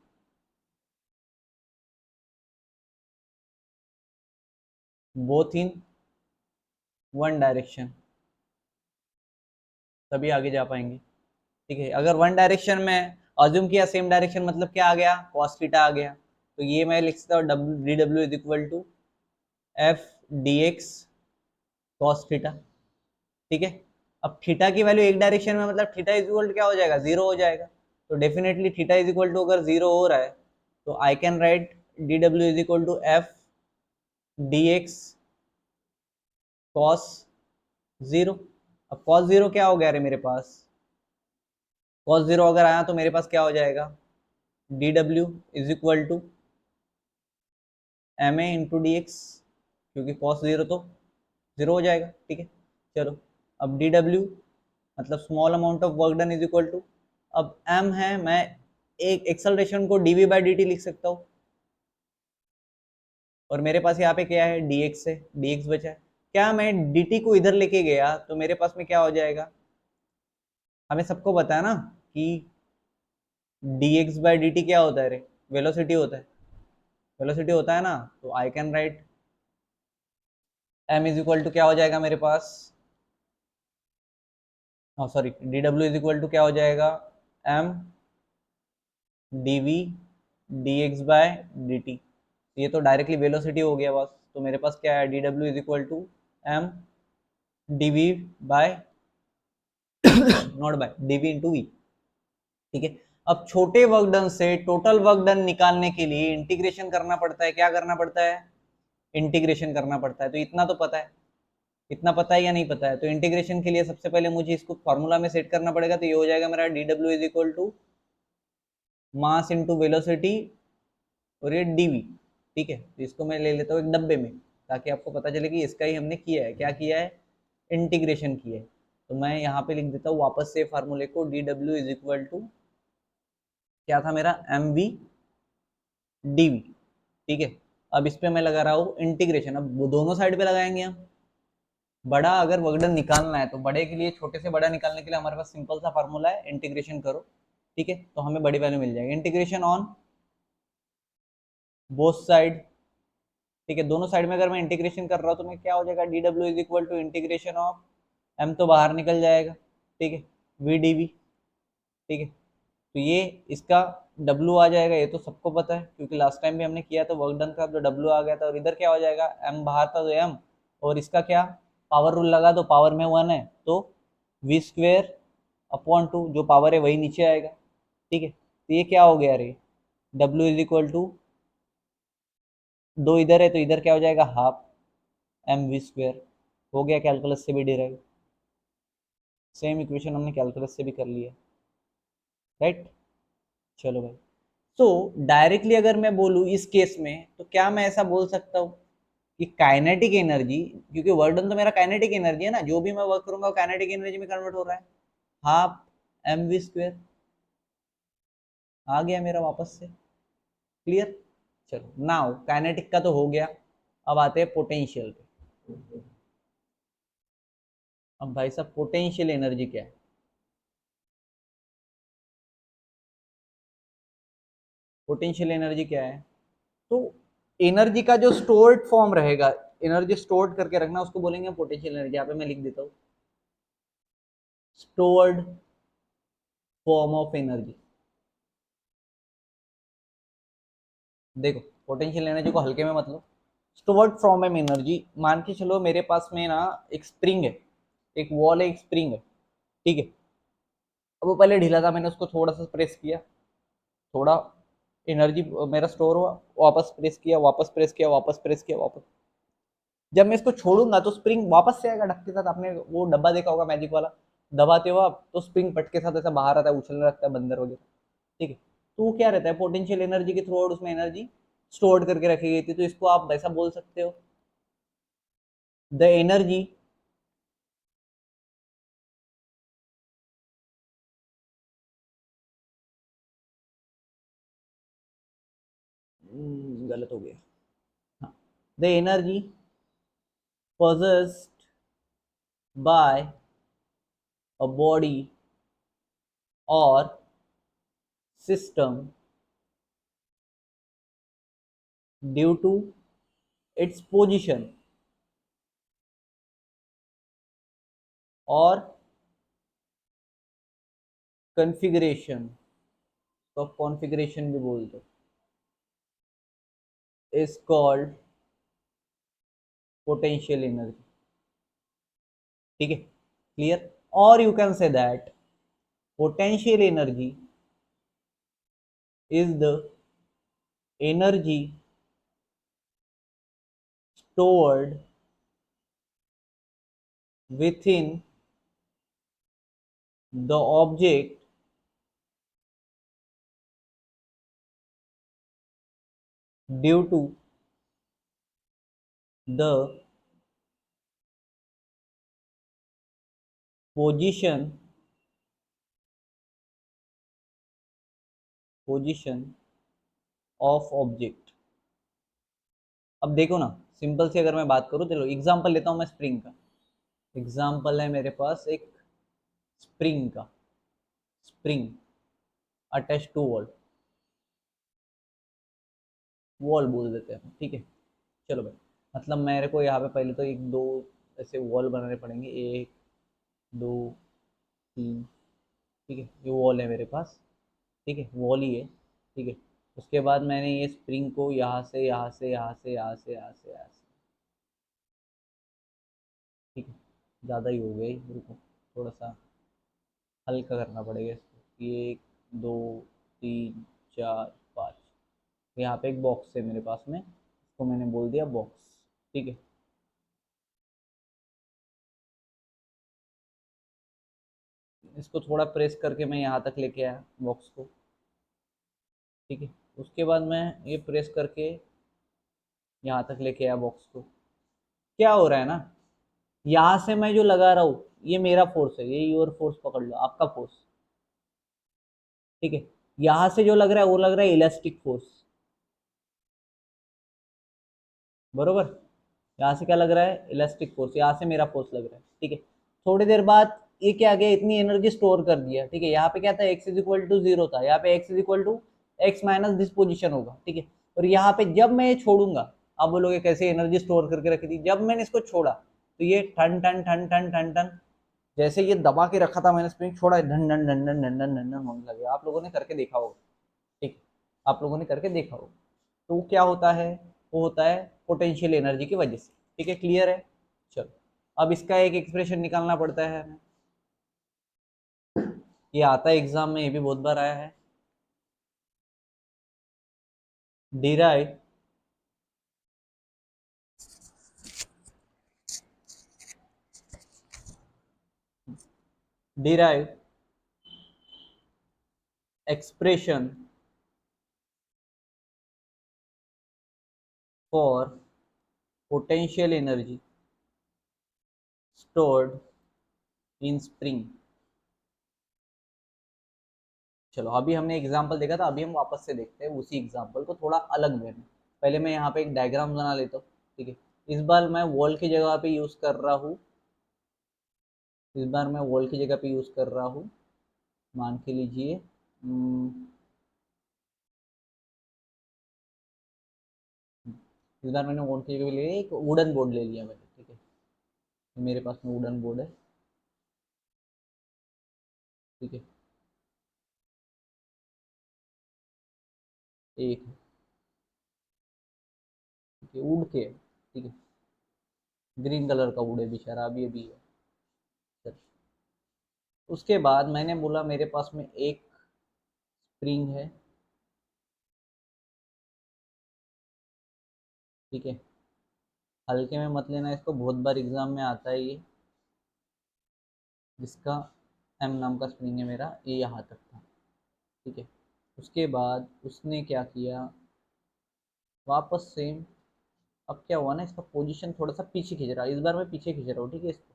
both in one direction, तभी आगे जा पाएंगे। ठीक है, अगर वन डायरेक्शन में अज्यूम किया, सेम डायरेक्शन मतलब क्या आ गया, cos थीटा आ गया। तो ये मैं लिख सकता हूँ डी डब्ल्यू is equal to F D x cos theta. ठीक है, अब थीटा की वैल्यू एक डायरेक्शन में मतलब थीटा इज इक्वल टू क्या हो जाएगा, जीरो हो जाएगा। तो definitely theta is equal to अगर जीरो हो रहा है तो आई कैन राइट डी डब्ल्यू is equal to F D x cos zero. अब कॉस जीरो क्या हो गया रे मेरे पास, कॉस जीरो अगर आया तो मेरे पास क्या हो जाएगा, डी डब्ल्यू is equal to m a into d x, क्योंकि कॉस जीरो तो जीरो हो जाएगा। ठीक है, चलो, अब डी डब्ल्यू मतलब small amount of work done is equal to, अब एम है, मैं एक एक्सेलरेशन को डीवी बाई डी टी लिख सकता हूँ, और मेरे पास यहाँ पे क्या है, डी एक्स है, डी एक्स बचा है। क्या मैं डी टी को इधर लेके गया तो मेरे पास में क्या हो जाएगा, हमें सबको पता है ना कि D x by d T क्या होता है रे, वेलोसिटी होता है, वेलोसिटी होता है ना। तो I can write m is equal to क्या हो जाएगा मेरे पास, हाँ सॉरी, डी डब्ल्यू इज इक्वल टू क्या हो जाएगा, m d v d x by d t. ये तो डायरेक्टली वेलोसिटी हो गया बस। तो मेरे पास क्या है, डी डब्ल्यू is equal to m d v by not by d v into v. ठीक है, अब छोटे वर्क डन से टोटल वर्क डन निकालने के लिए इंटीग्रेशन करना पड़ता है, क्या करना पड़ता है, इंटीग्रेशन करना पड़ता है। तो इतना तो पता है, इतना पता है या नहीं पता है। तो इंटीग्रेशन के लिए सबसे पहले मुझे इसको फॉर्मूला में सेट करना पड़ेगा। तो ये हो जाएगा मेरा डी डब्ल्यू is equal to mass into velocity और ये डीवी। ठीक है, तो इसको मैं ले लेता हूँ एक डब्बे में, ताकि आपको पता चले कि इसका ही हमने किया है, क्या किया है, इंटीग्रेशन किया है। तो मैं यहाँ पे लिख देता हूँ वापस से फार्मूले को, डी डब्ल्यू इज इक्वल टू क्या था मेरा, एम वी डी वी। ठीक है, अब इस पे मैं लगा रहा हूँ इंटीग्रेशन। अब वो दोनों साइड पे लगाएंगे हम। बड़ा अगर वर्कडन निकालना है तो बड़े के लिए छोटे से बड़ा निकालने के लिए हमारे पास सिंपल सा फार्मूला है, इंटीग्रेशन करो। ठीक है, तो हमें बड़ी वैल्यू मिल जाएगी, इंटीग्रेशन ऑन बोथ साइड। ठीक है, दोनों साइड में अगर मैं इंटीग्रेशन कर रहा हूँ तो मैं क्या हो जाएगा, डी डब्ल्यू is equal to integration of m तो बाहर निकल जाएगा, ठीक है, वी डी वी। ठीक है, तो ये इसका डब्ल्यू आ जाएगा, ये तो सबको पता है क्योंकि लास्ट टाइम भी हमने किया तो वर्क डन का जो डब्ल्यू आ गया था। और इधर क्या हो जाएगा, एम बाहर था तो एम, और इसका क्या, पावर रूल लगा दो, पावर में वन है तो वी स्क्वेयर अपॉन टू, जो पावर है वही नीचे आएगा। ठीक है, तो ये क्या हो गया रे, डब्ल्यू इज इक्वल टू, दो इधर है तो इधर क्या हो जाएगा, हाफ एम वी स्क्वेयर। हो गया, कैलकुलस से भी डिराइव, सेम इक्वेशन हमने कैलकुलस से भी कर लिया, राइट। चलो भाई, तो डायरेक्टली अगर मैं बोलूँ इस केस में तो क्या मैं ऐसा बोल सकता हूँ कि काइनेटिक एनर्जी, क्योंकि वर्क डन तो मेरा काइनेटिक एनर्जी है ना, जो भी मैं वर्क करूंगा वो काइनेटिक एनर्जी में कन्वर्ट हो रहा है, हाफ एम वी स्क्वेयर आ गया मेरा वापस से, क्लियर। चलो, नाउ काइनेटिक का तो हो गया, अब आते हैं पोटेंशियल पे। अब भाई साहब पोटेंशियल एनर्जी क्या है, पोटेंशियल एनर्जी क्या है? तो एनर्जी का जो स्टोर्ड फॉर्म रहेगा, एनर्जी स्टोर्ड करके रखना, उसको बोलेंगे पोटेंशियल एनर्जी। यहाँ पे मैं लिख देता हूँ, स्टोर्ड फॉर्म ऑफ एनर्जी। देखो, पोटेंशियल एनर्जी को हल्के में मतलब, स्टोर्ड फ्रॉम एम एनर्जी। मान के चलो मेरे पास में ना एक स्प्रिंग है, एक वॉल है, एक स्प्रिंग है, ठीक है। अब वो पहले ढीला था, मैंने उसको थोड़ा सा प्रेस किया, थोड़ा एनर्जी मेरा स्टोर हुआ, वापस प्रेस किया, वापस प्रेस किया, वापस प्रेस किया, वापस। जब मैं इसको छोड़ूंगा तो स्प्रिंग वापस से आएगा ढक के साथ। आपने वो डब्बा देखा होगा मैजिक वाला, दबाते हो आप तो स्प्रिंग पट के साथ ऐसा बाहर आता है, उछलने लगता है बंदर वगैरह, ठीक है। तो वो क्या रहता है, पोटेंशियल एनर्जी के थ्रू आउट उसमें एनर्जी स्टोर्ड करके रखी गई थी। तो इसको आप वैसा बोल सकते हो, द एनर्जी गलत हो गया, हाँ, the energy possessed by a body or system due to its position or configuration, तो कॉन्फ़िगरेशन भी बोल दो, is called potential energy, ठीक है, क्लियर। और you can say that potential energy is the energy stored within the object due to the position of object। अब देखो ना, सिंपल से अगर मैं बात करूँ, चलो एग्जांपल लेता हूँ मैं स्प्रिंग का। एग्जांपल है मेरे पास एक स्प्रिंग का, spring attach to wall, wall बोल देते हैं, ठीक है। चलो भाई, मतलब मेरे को यहाँ पे पहले तो एक दो ऐसे वॉल बनाने पड़ेंगे, एक दो तीन, ठीक है। ये वॉल है मेरे पास, ठीक है, वॉल ही है, ठीक है। उसके बाद मैंने ये स्प्रिंग को यहाँ से यहाँ से यहाँ से यहाँ से यहाँ से यहाँ से, ठीक है। ज़्यादा ही हो गई, रुको, थोड़ा सा हल्का करना पड़ेगा इसको। ये एक दो तीन चार पाँच, यहाँ पे एक बॉक्स है मेरे पास में, इसको मैंने बोल दिया बॉक्स, ठीक है। इसको थोड़ा प्रेस करके मैं यहाँ तक लेके आया बॉक्स को, ठीक है। उसके बाद मैं ये प्रेस करके यहाँ तक लेके आया बॉक्स को। क्या हो रहा है ना, यहाँ से मैं जो लगा रहा हूँ ये मेरा फोर्स है, ये योर फोर्स पकड़ लो, आपका फोर्स, ठीक है। यहाँ से जो लग रहा है वो लग रहा है इलास्टिक फोर्स, बरोबर। यहाँ से क्या लग रहा है, इलास्टिक फोर्स, यहाँ से मेरा फोर्स लग रहा है, ठीक है। थोड़ी देर बाद ये क्या आ गया, इतनी एनर्जी स्टोर कर दिया, ठीक है। यहाँ पे क्या था, x is equal to zero था, यहाँ पे x is equal to x minus this position होगा, ठीक है। और यहाँ पे जब मैं ये छोड़ूंगा, आप बोलोगे कैसे एनर्जी स्टोर करके रखी थी, जब मैंने इसको छोड़ा तो ये ठन ठन ठन ठन ठन ठन, जैसे ये दबा के रखा था मैंने स्प्रिंग, छोड़ा धन धन धन धन धन धन धन होने लगे। आप लोगों ने करके देखा होगा, ठीक, आप लोगों ने करके देखा होगा। तो वो क्या होता है, वो होता है पोटेंशियल एनर्जी की वजह से, ठीक है, क्लियर है। चलो, अब इसका एक एक्सप्रेशन निकालना पड़ता है हमें, ये आता है एग्जाम में, ये भी बहुत बार आया है। Derive derive expression for potential energy stored in spring. चलो, अभी हमने एग्जाम्पल देखा था, अभी हम वापस से देखते हैं उसी एग्जाम्पल को थोड़ा अलग वे में। पहले मैं यहाँ पे एक डायग्राम बना लेता हूँ, ठीक है। इस बार मैं वॉल की जगह पे यूज कर रहा हूँ, इस बार मैं वॉल की जगह पे यूज कर रहा हूँ, मान के लीजिए इस बार मैंने कौन सी जगह ले लिया, एक वुडन बोर्ड ले लिया मैंने, ठीक है, मेरे पास में वुडन बोर्ड है, ठीक है, एक है, ठीक है, वुड के है, ठीक है, ग्रीन कलर का वुड है बेचारा, अभी अभी है। चल, उसके बाद मैंने बोला मेरे पास में एक स्प्रिंग है, ठीक है, हल्के में मत लेना इसको, बहुत बार एग्जाम में आता है ये, जिसका एम नाम का स्प्रिंग है मेरा, ये यहाँ तक था, ठीक है। उसके बाद उसने क्या किया, वापस सेम, अब क्या हुआ ना, इसका पोजीशन थोड़ा सा पीछे खींच रहा है, इस बार मैं पीछे खींच रहा हूँ, ठीक है, इसको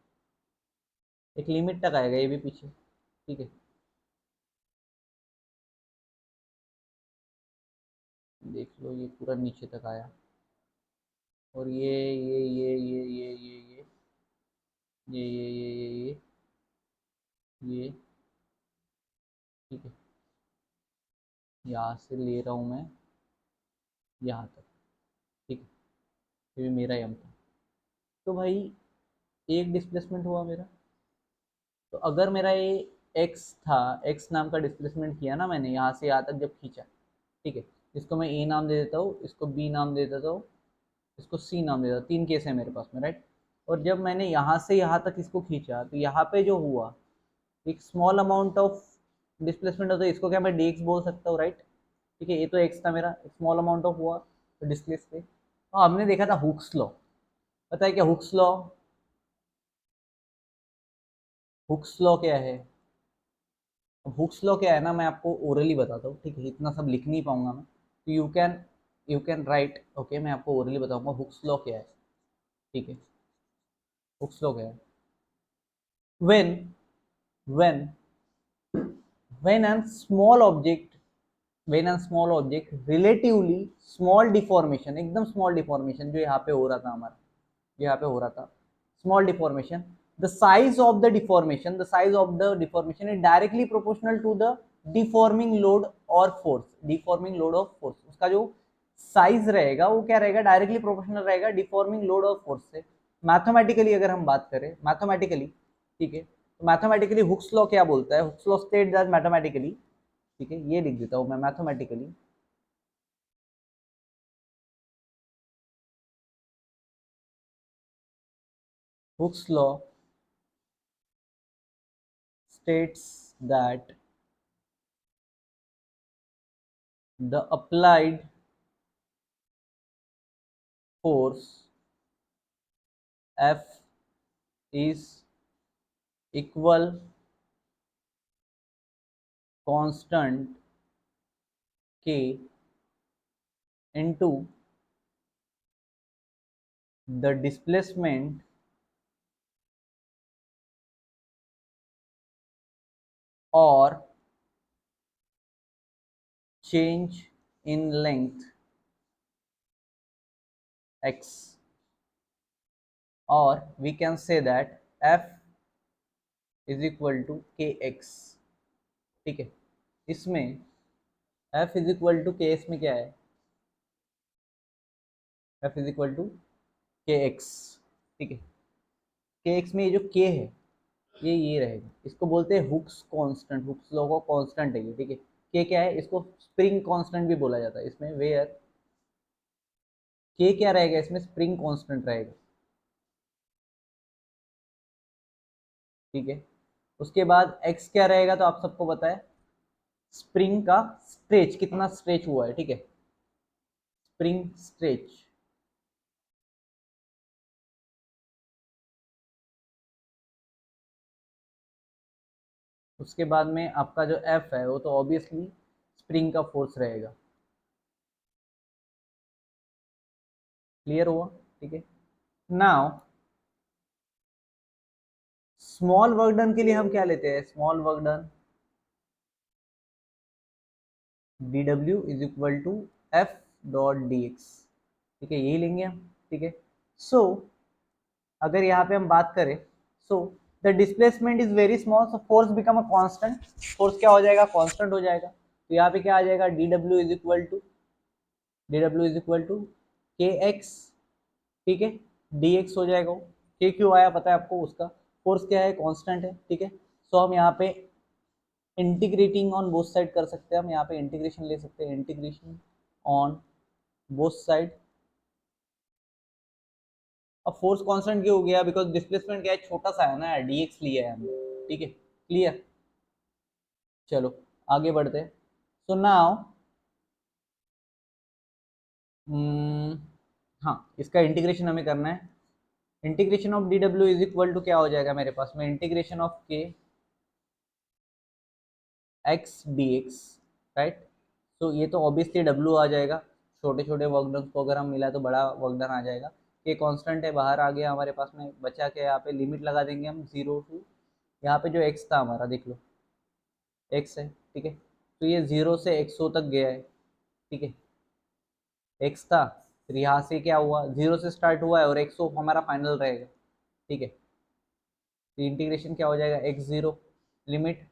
एक लिमिट तक आएगा ये भी पीछे, ठीक है, देख लो ये पूरा नीचे तक आया, और ये, ठीक है, यहाँ से ले रहा हूँ मैं यहाँ तक, ठीक है, ये भी मेरा एम था। तो भाई एक डिस्प्लेसमेंट हुआ मेरा, तो अगर मेरा ये एक्स था, एक्स नाम का डिस्प्लेसमेंट किया ना मैंने यहाँ से यहाँ तक जब खींचा, ठीक है, इसको मैं ए नाम दे देता हूँ, इसको बी नाम दे देता हूँ, इसको सी नाम दे देता हूँ, तीन केस है मेरे पास में, राइट। और जब मैंने यहाँ से यहाँ तक इसको खींचा, तो यहाँ पे जो हुआ एक स्मॉल अमाउंट ऑफ डिस्प्लेसमेंट होता है, इसको क्या मैं डी एक्स बोल सकता हूँ, राइट, ठीक है, ये तो एक्स था मेरा, एक स्मॉल अमाउंट ऑफ हुआ तो डिस्प्लेस पे। तो हमने देखा था हुक्स लॉ, पता है क्या हुक्स लॉ, हुक्स लॉ क्या है, अब हुक्स लॉ क्या है ना, मैं आपको ओरली बताता हूँ, ठीक है, इतना सब लिख नहीं पाऊंगा मैं, तो यू कैन राइट, ओके, मैं आपको ओरली बताऊंगा हुक्स लॉ क्या है, ठीक है। हुक्स लॉ क्या है, when when when an small object when a small object relatively small deformation, एकदम small deformation जो यहाँ पे हो रहा था हमारा, यहाँ पे हो रहा था small deformation, the size of the deformation, the size of the deformation is directly proportional to the deforming load or force, deforming load of force, उसका जो साइज रहेगा वो क्या रहेगा, डायरेक्टली प्रोपोर्शनल रहेगा डिफॉर्मिंग लोड और फोर्स से। Mathematically अगर हम बात करें, मैथमेटिकली, ठीक है, तो मैथमेटिकली हुक्स लॉ क्या बोलता है, Hooke's law state that mathematically, ठीक है, ये लिख देता हूं मैं mathematically, Hooke's law states that the applied force F is equal constant K into the displacement or change in length x, or we can say that F is equal to kx, ठीक है, इसमें F is equal to k, इसमें क्या है, F is equal to kx, ठीक है, kx में ये जो k है ये रहेगा, इसको बोलते हैं हुक्स कांस्टेंट, हुक्स लॉ का कांस्टेंट है ये, ठीक है, के क्या है, इसको स्प्रिंग कांस्टेंट भी बोला जाता है, इसमें वेयर के क्या रहेगा, इसमें स्प्रिंग कांस्टेंट रहेगा, ठीक है। उसके बाद एक्स क्या रहेगा, तो आप सबको पता है स्प्रिंग का स्ट्रेच, कितना स्ट्रेच हुआ है, ठीक है, स्प्रिंग स्ट्रेच, उसके बाद में आपका जो एफ है वो तो ऑब्वियसली स्प्रिंग का फोर्स रहेगा, क्लियर हुआ, ठीक है। नाउ स्मॉल वर्क डन के लिए हम क्या लेते हैं, small work done dw is equal to f dot d x, ठीक है, यही लेंगे हम, ठीक है। सो अगर यहाँ पे हम बात करें, so the displacement is very small, so force become a constant, force क्या हो जाएगा, कांस्टेंट हो जाएगा, तो यहाँ पे क्या आ जाएगा, डी डब्ल्यू is equal to k x, ठीक है, डी एक्स हो जाएगा वो। के क्यों आया पता है आपको, उसका फोर्स क्या है, कांस्टेंट है, ठीक है। सो हम यहाँ पे इंटीग्रेटिंग ऑन बोथ साइड कर सकते हैं, हम यहाँ पे इंटीग्रेशन ले सकते हैं, इंटीग्रेशन ऑन बोथ साइड। अब फोर्स कांस्टेंट क्यों हो गया, बिकॉज डिस्प्लेसमेंट क्या है, छोटा सा है ना, dx लिया है हमने, ठीक है, क्लियर। चलो आगे बढ़ते हैं। सो नाउ हाँ, इसका इंटीग्रेशन हमें करना है। इंटीग्रेशन ऑफ डी डब्ल्यू इज इक्वल टू क्या हो जाएगा मेरे पास में, integration of k x d x, right. तो ये तो ऑब्वियसली डब्ल्यू आ जाएगा, छोटे छोटे वर्क डन को अगर हम मिला तो बड़ा वर्क डन आ जाएगा। के कांस्टेंट है, बाहर आ गया हमारे पास में, बचा के यहाँ पे लिमिट लगा देंगे हम 0 टू, यहाँ पे जो एक्स था हमारा देख लो, एक्स है, ठीक है। तो ये 0 से एक्सो तक गया है, ठीक है, एक्स था, फिर यहाँ से क्या हुआ, 0 से स्टार्ट हुआ है और एक्सो हमारा फाइनल रहेगा, ठीक है। तो इंटीग्रेशन क्या हो जाएगा, x zero, limit,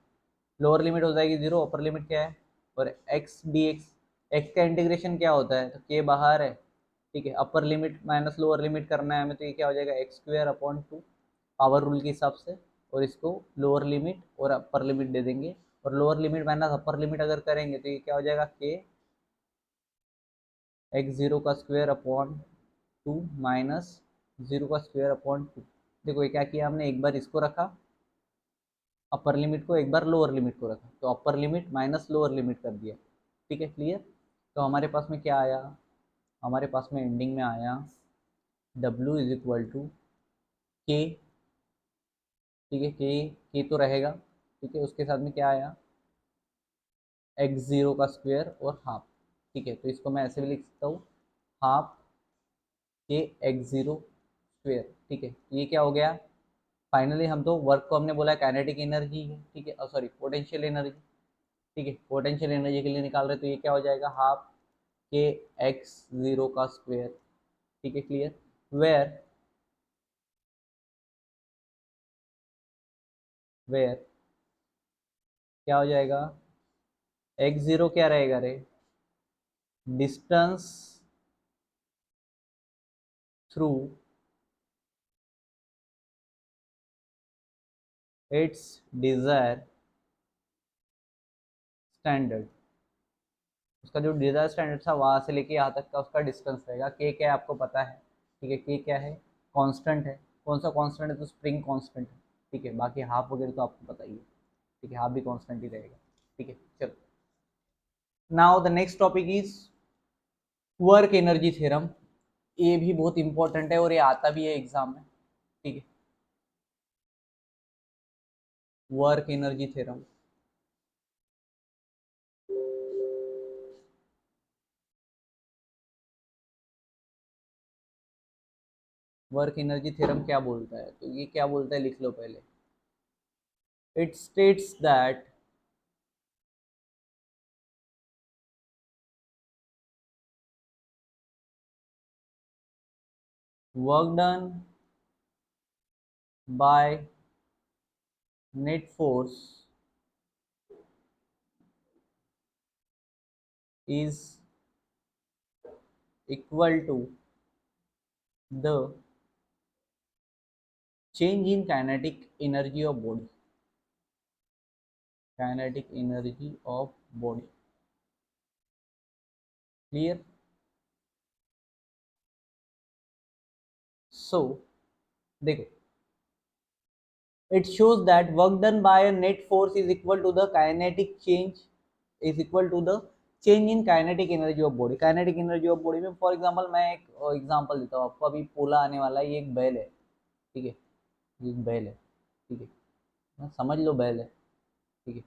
lower limit हो जाएगी 0, अपर लिमिट क्या है, और एक्स डी एक्स, एक्स का इंटीग्रेशन क्या होता है, तो के बाहर है, ठीक है, upper limit minus lower limit करना है हमें, तो ये क्या हो जाएगा, x square upon 2, power rule के हिसाब से, और इसको लोअर लिमिट और अपर लिमिट दे देंगे, और lower limit minus upper limit अगर करेंगे तो ये क्या हो जाएगा, के एक्स जीरो का स्क्वेयर अपॉन 2 माइनस 0 का स्क्वेयर अपॉन 2। देखो ये क्या किया हमने, एक बार इसको रखा अपर लिमिट को, एक बार लोअर लिमिट को रखा, तो upper limit minus lower limit कर दिया, ठीक है, क्लियर। तो हमारे पास में क्या आया, हमारे पास में एंडिंग में आया W इज इक्वल टू के, ठीक है, के तो रहेगा, ठीक है, उसके साथ में क्या आया, एक्स जीरो का स्क्वेयर और हाफ, ठीक है। तो इसको मैं ऐसे भी लिख सकता हूँ, हाफ के एक्स जीरो स्क्वेयर, ठीक है। ये क्या हो गया, फाइनली हम तो वर्क को हमने बोला काइनेटिक एनर्जी है, ठीक है, सॉरी पोटेंशियल एनर्जी, ठीक है, पोटेंशियल एनर्जी के लिए निकाल रहे, तो ये क्या हो जाएगा, हाफ के एक्स जीरो का स्क्वेयर, ठीक है, क्लियर। वेयर वेयर क्या हो जाएगा, एक्स जीरो क्या रहेगा रे, distance through its desire standard, उसका जो डिजायर स्टैंडर्ड था वहां से लेके यहाँ तक का उसका डिस्टेंस रहेगा। के क्या है आपको पता है, ठीक है, के क्या है, कांस्टेंट है, कौन सा कांस्टेंट है, तो स्प्रिंग कांस्टेंट है, ठीक है, बाकी हाफ वगैरह तो आपको पता ही है, ठीक है, हाफ भी कांस्टेंट ही रहेगा, ठीक है। चलो now the next topic is work energy theorem. ये भी बहुत इंपॉर्टेंट है और ये आता भी है एग्जाम में, ठीक है, work energy theorem. Work energy theorem क्या बोलता है, तो ये क्या बोलता है लिख लो पहले। It states that work done by net force is equal to the change in kinetic energy of body, kinetic energy of body, clear। So देखो, it shows that work done by a net force is equal to the kinetic change, is equal to the change in kinetic energy of body। kinetic energy of body में for example मैं एक example देता हूँ आपको, अभी पोला आने वाला है, ये एक बैल है, ठीक है, ये एक बैल है, ठीक है, समझ लो बैल है, ठीक है,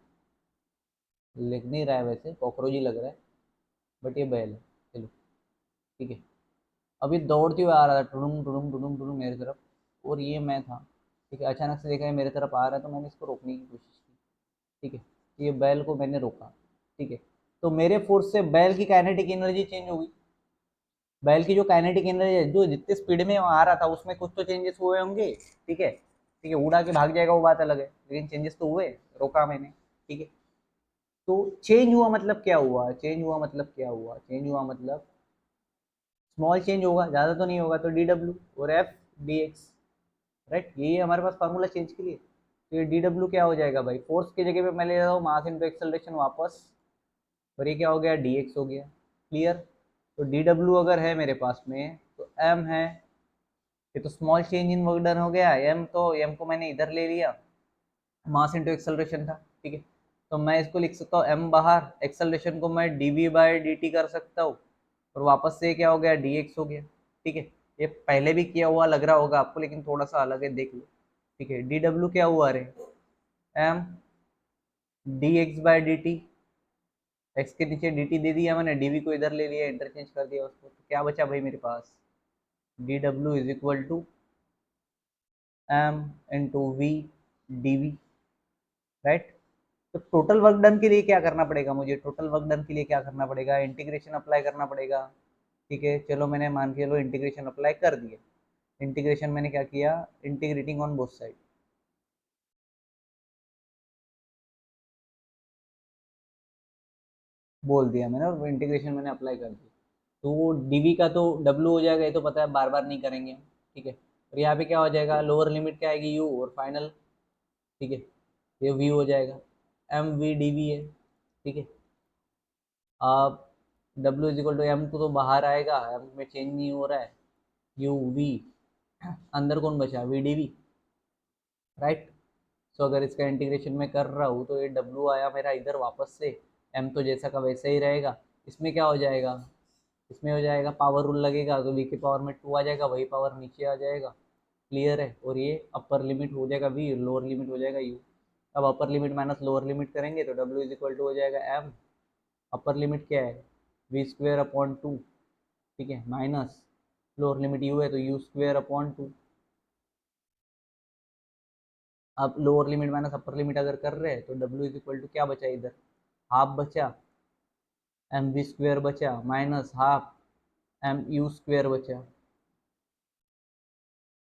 लग नहीं रहा है वैसे, कॉकरोच ही लग रहा है, बट ये बैल है, चलो, ठीक है। अभी दौड़ते हुए आ रहा था, टुडुम टुडुम टुडुम टुडुम मेरी तरफ, और ये मैं था, ठीक है, अचानक से देखा ये मेरे तरफ आ रहा है, तो मैंने इसको रोकने की कोशिश की, ठीक है, ये बैल को मैंने रोका, ठीक है, तो मेरे फोर्स से बैल की काइनेटिक एनर्जी चेंज होगी, बैल की जो काइनेटिक एनर्जी है, जो जितने स्पीड में आ रहा था उसमें कुछ तो चेंजेस हुए होंगे, ठीक है, ठीक है, उड़ा के भाग जाएगा वो बात अलग है, लेकिन चेंजेस तो हुए, रोका मैंने, ठीक है। तो चेंज हुआ मतलब क्या हुआ, चेंज हुआ मतलब क्या हुआ, चेंज हुआ मतलब स्मॉल चेंज होगा, ज़्यादा तो नहीं होगा, तो डी डब्ल्यू और एफ डी एक्स, राइट। यही है हमारे पास फार्मूला चेंज के लिए। तो ये डी डब्ल्यू क्या हो जाएगा भाई, फोर्स की जगह पे मैं ले रहा हूँ मास इंटू एक्सेलरेशन वापस, और ये क्या हो गया, डी एक्स हो गया। क्लियर। तो डी डब्ल्यू अगर है मेरे पास में तो एम है, ये तो small change in work done हो गया। एम तो एम को मैंने इधर ले लिया, मास इंटू एक्सेलरेशन था, ठीक है। तो मैं इसको लिख सकता हूँ एम बाहर, एक्सेलरेशन को मैं d v by d t कर सकता हूँ, और वापस से क्या हो गया, डी एक्स हो गया, ठीक है। ये पहले भी किया हुआ लग रहा होगा आपको, लेकिन थोड़ा सा अलग है, देख लो, ठीक है। डी डब्ल्यू क्या हुआ रे, m d x by d t, x के नीचे डी टी दे दिया मैंने, डीवी को इधर ले लिया, इंटरचेंज कर दिया उसको, तो क्या बचा भाई मेरे पास, डी डब्ल्यू is equal to m into v d v, right. तो टोटल वर्क डन के लिए क्या करना पड़ेगा मुझे, टोटल वर्क डन के लिए क्या करना पड़ेगा, इंटीग्रेशन अप्लाई करना पड़ेगा, ठीक है। चलो मैंने मान के चलो इंटीग्रेशन अप्लाई कर दिया। इंटीग्रेशन मैंने क्या किया, इंटीग्रेटिंग ऑन बोथ साइड, बोल दिया मैंने, और इंटीग्रेशन मैंने अप्लाई कर दिया। तो वो डीवी का तो डब्ल्यू हो जाएगा, ये तो पता है, बार बार नहीं करेंगे, ठीक है। और यहाँ पे क्या हो जाएगा, लोअर लिमिट क्या आएगी, यू, और फाइनल, ठीक है, ये वी हो जाएगा, एम वी डी वी है, ठीक है। अब डब्ल्यू इज इक्वल टू एम को तो बाहर आएगा, एम में चेंज नहीं हो रहा है, यू वी, अंदर कौन बचा, वी डी वी, राइट। सो अगर इसका इंटीग्रेशन में कर रहा हूँ तो ये डब्ल्यू आया मेरा इधर वापस से, एम तो जैसा का वैसा ही रहेगा। इसमें क्या हो जाएगा, इसमें हो जाएगा पावर रूल लगेगा, तो वी की पावर में टू आ जाएगा, वही पावर नीचे आ जाएगा। क्लियर है। और ये अपर लिमिट हो जाएगा वी, लोअर लिमिट हो जाएगा यू। अब upper limit minus lower limit करेंगे तो डब्ल्यू इज इक्वल टू हो जाएगा एम, अपर लिमिट क्या है, वी स्क्वेयर अपॉन टू, ठीक है, माइनस लोअर लिमिट यू है तो यू स्क्वेयर अपॉन टू। अब lower limit minus upper limit अगर कर रहे हैं तो डब्ल्यू इज इक्वल टू क्या बचा इधर, हाफ बचा, एम वी स्क्वेयर बचा, minus half m u square बचा,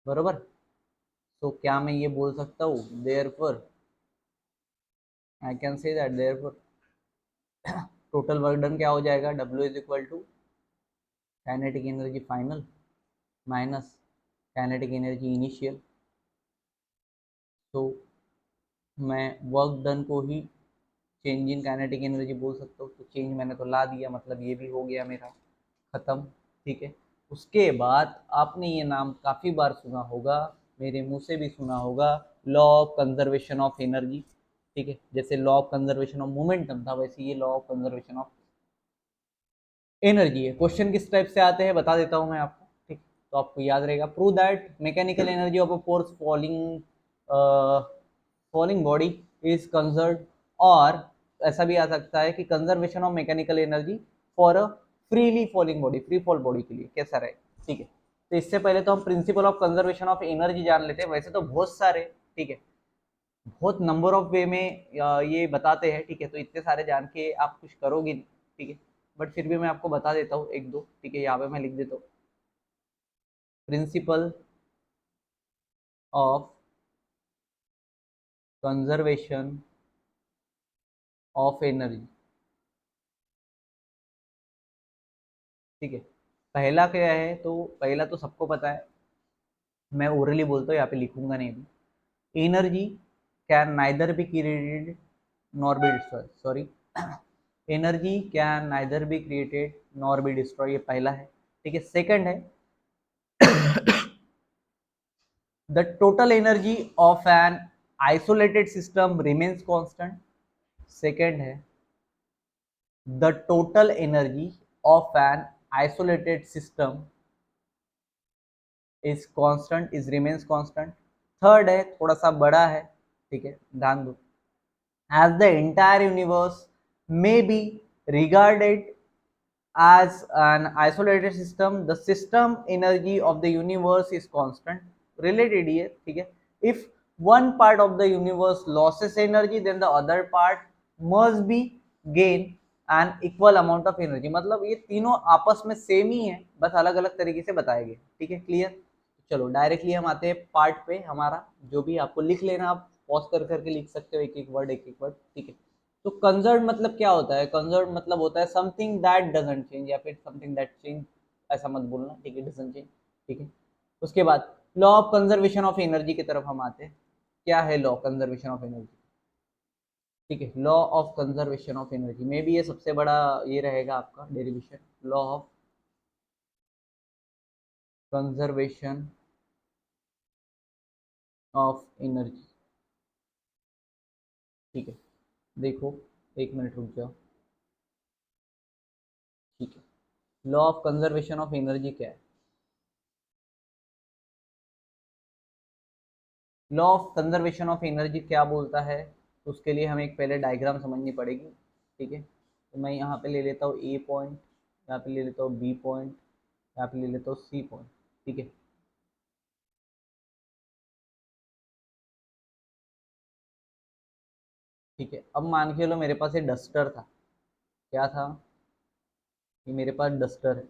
बरोबर। तो क्या मैं ये बोल सकता हूँ, therefore I can say that therefore total work done क्या हो जाएगा, W is equal to kinetic energy final minus kinetic energy initial. तो मैं वर्क डन को ही चेंज इन काइनेटिक एनर्जी बोल सकता हूँ। तो चेंज मैंने तो ला दिया, मतलब ये भी हो गया मेरा ख़त्म, ठीक है। उसके बाद आपने ये नाम काफ़ी बार सुना होगा, मेरे मुंह से भी सुना होगा, law of conservation of energy, ठीक है। जैसे law of conservation of momentum था, वैसे ये law of conservation of energy है। क्वेश्चन किस टाइप से आते हैं बता देता हूँ मैं आपको, ठीक। तो आपको याद रहेगा, prove that mechanical energy of a force falling falling body is conserve, और ऐसा भी आ सकता है कि conservation of mechanical energy for a freely falling body, free fall body के लिए कैसा रहे, ठीक है। तो इससे पहले तो हम principle of conservation of energy जान लेते हैं। वैसे तो बहुत सारे, ठीक है, बहुत नंबर ऑफ वे में ये बताते हैं, ठीक है। तो इतने सारे जान के आप कुछ करोगे नहीं, ठीक है, बट फिर भी मैं आपको बता देता हूँ एक दो, ठीक है। यहाँ पे मैं लिख देता हूँ, principle of conservation of energy, ठीक है। पहला क्या है, तो पहला तो सबको पता है, मैं ओरली बोलता हूँ, यहाँ पे लिखूंगा नहीं भी। Energy can neither be created nor be destroy, sorry, energy can neither be created nor be destroy, ये पहला है, ठीक है। सेकंड है, the total energy of an isolated system remains constant. Second है, the total energy of an isolated system is constant, is remains constant. Third है, थोड़ा सा बड़ा है, ठीक है, ध्यान दो, as the entire universe may be regarded as an isolated system, the system energy of the universe is constant. Related here, ठीक है, if one part of the universe loses energy then the other part must be gain an equal amount of energy। मतलब ये तीनों आपस में same ही है, बस अलग अलग तरीके से बताए गए, ठीक है। क्लियर। चलो डायरेक्टली हम आते हैं पार्ट पे, हमारा जो भी आपको लिख लेना, आप पॉज कर करके लिख सकते हो, एक एक वर्ड एक एक वर्ड, ठीक है। तो कंजर्व मतलब क्या होता है, कंजर्व मतलब होता है समथिंग दैट डजंट चेंज, या फिर समथिंग दैट चेंज ऐसा मत बोलना, ठीक है, डजंट चेंज, ठीक है। उसके बाद law of conservation of energy की तरफ हम आते हैं। क्या है लॉ कंजर्वेशन ऑफ एनर्जी? ठीक है, law of conservation of energy में भी ये सबसे बड़ा ये रहेगा आपका derivation, law of conservation of energy. ठीक है, देखो, एक मिनट रुक जाओ। ठीक है, law of conservation of energy क्या है? Law of conservation of energy क्या बोलता है? उसके लिए हमें एक पहले डायग्राम समझनी पड़ेगी। ठीक है, तो मैं यहाँ पे ले लेता हूँ ए पॉइंट, यहाँ पे ले लेता हूँ बी पॉइंट, यहाँ पे ले लेता हूँ सी पॉइंट। ठीक है, ठीक है, अब मान के लो मेरे पास एक डस्टर था। क्या था? ये मेरे पास डस्टर है।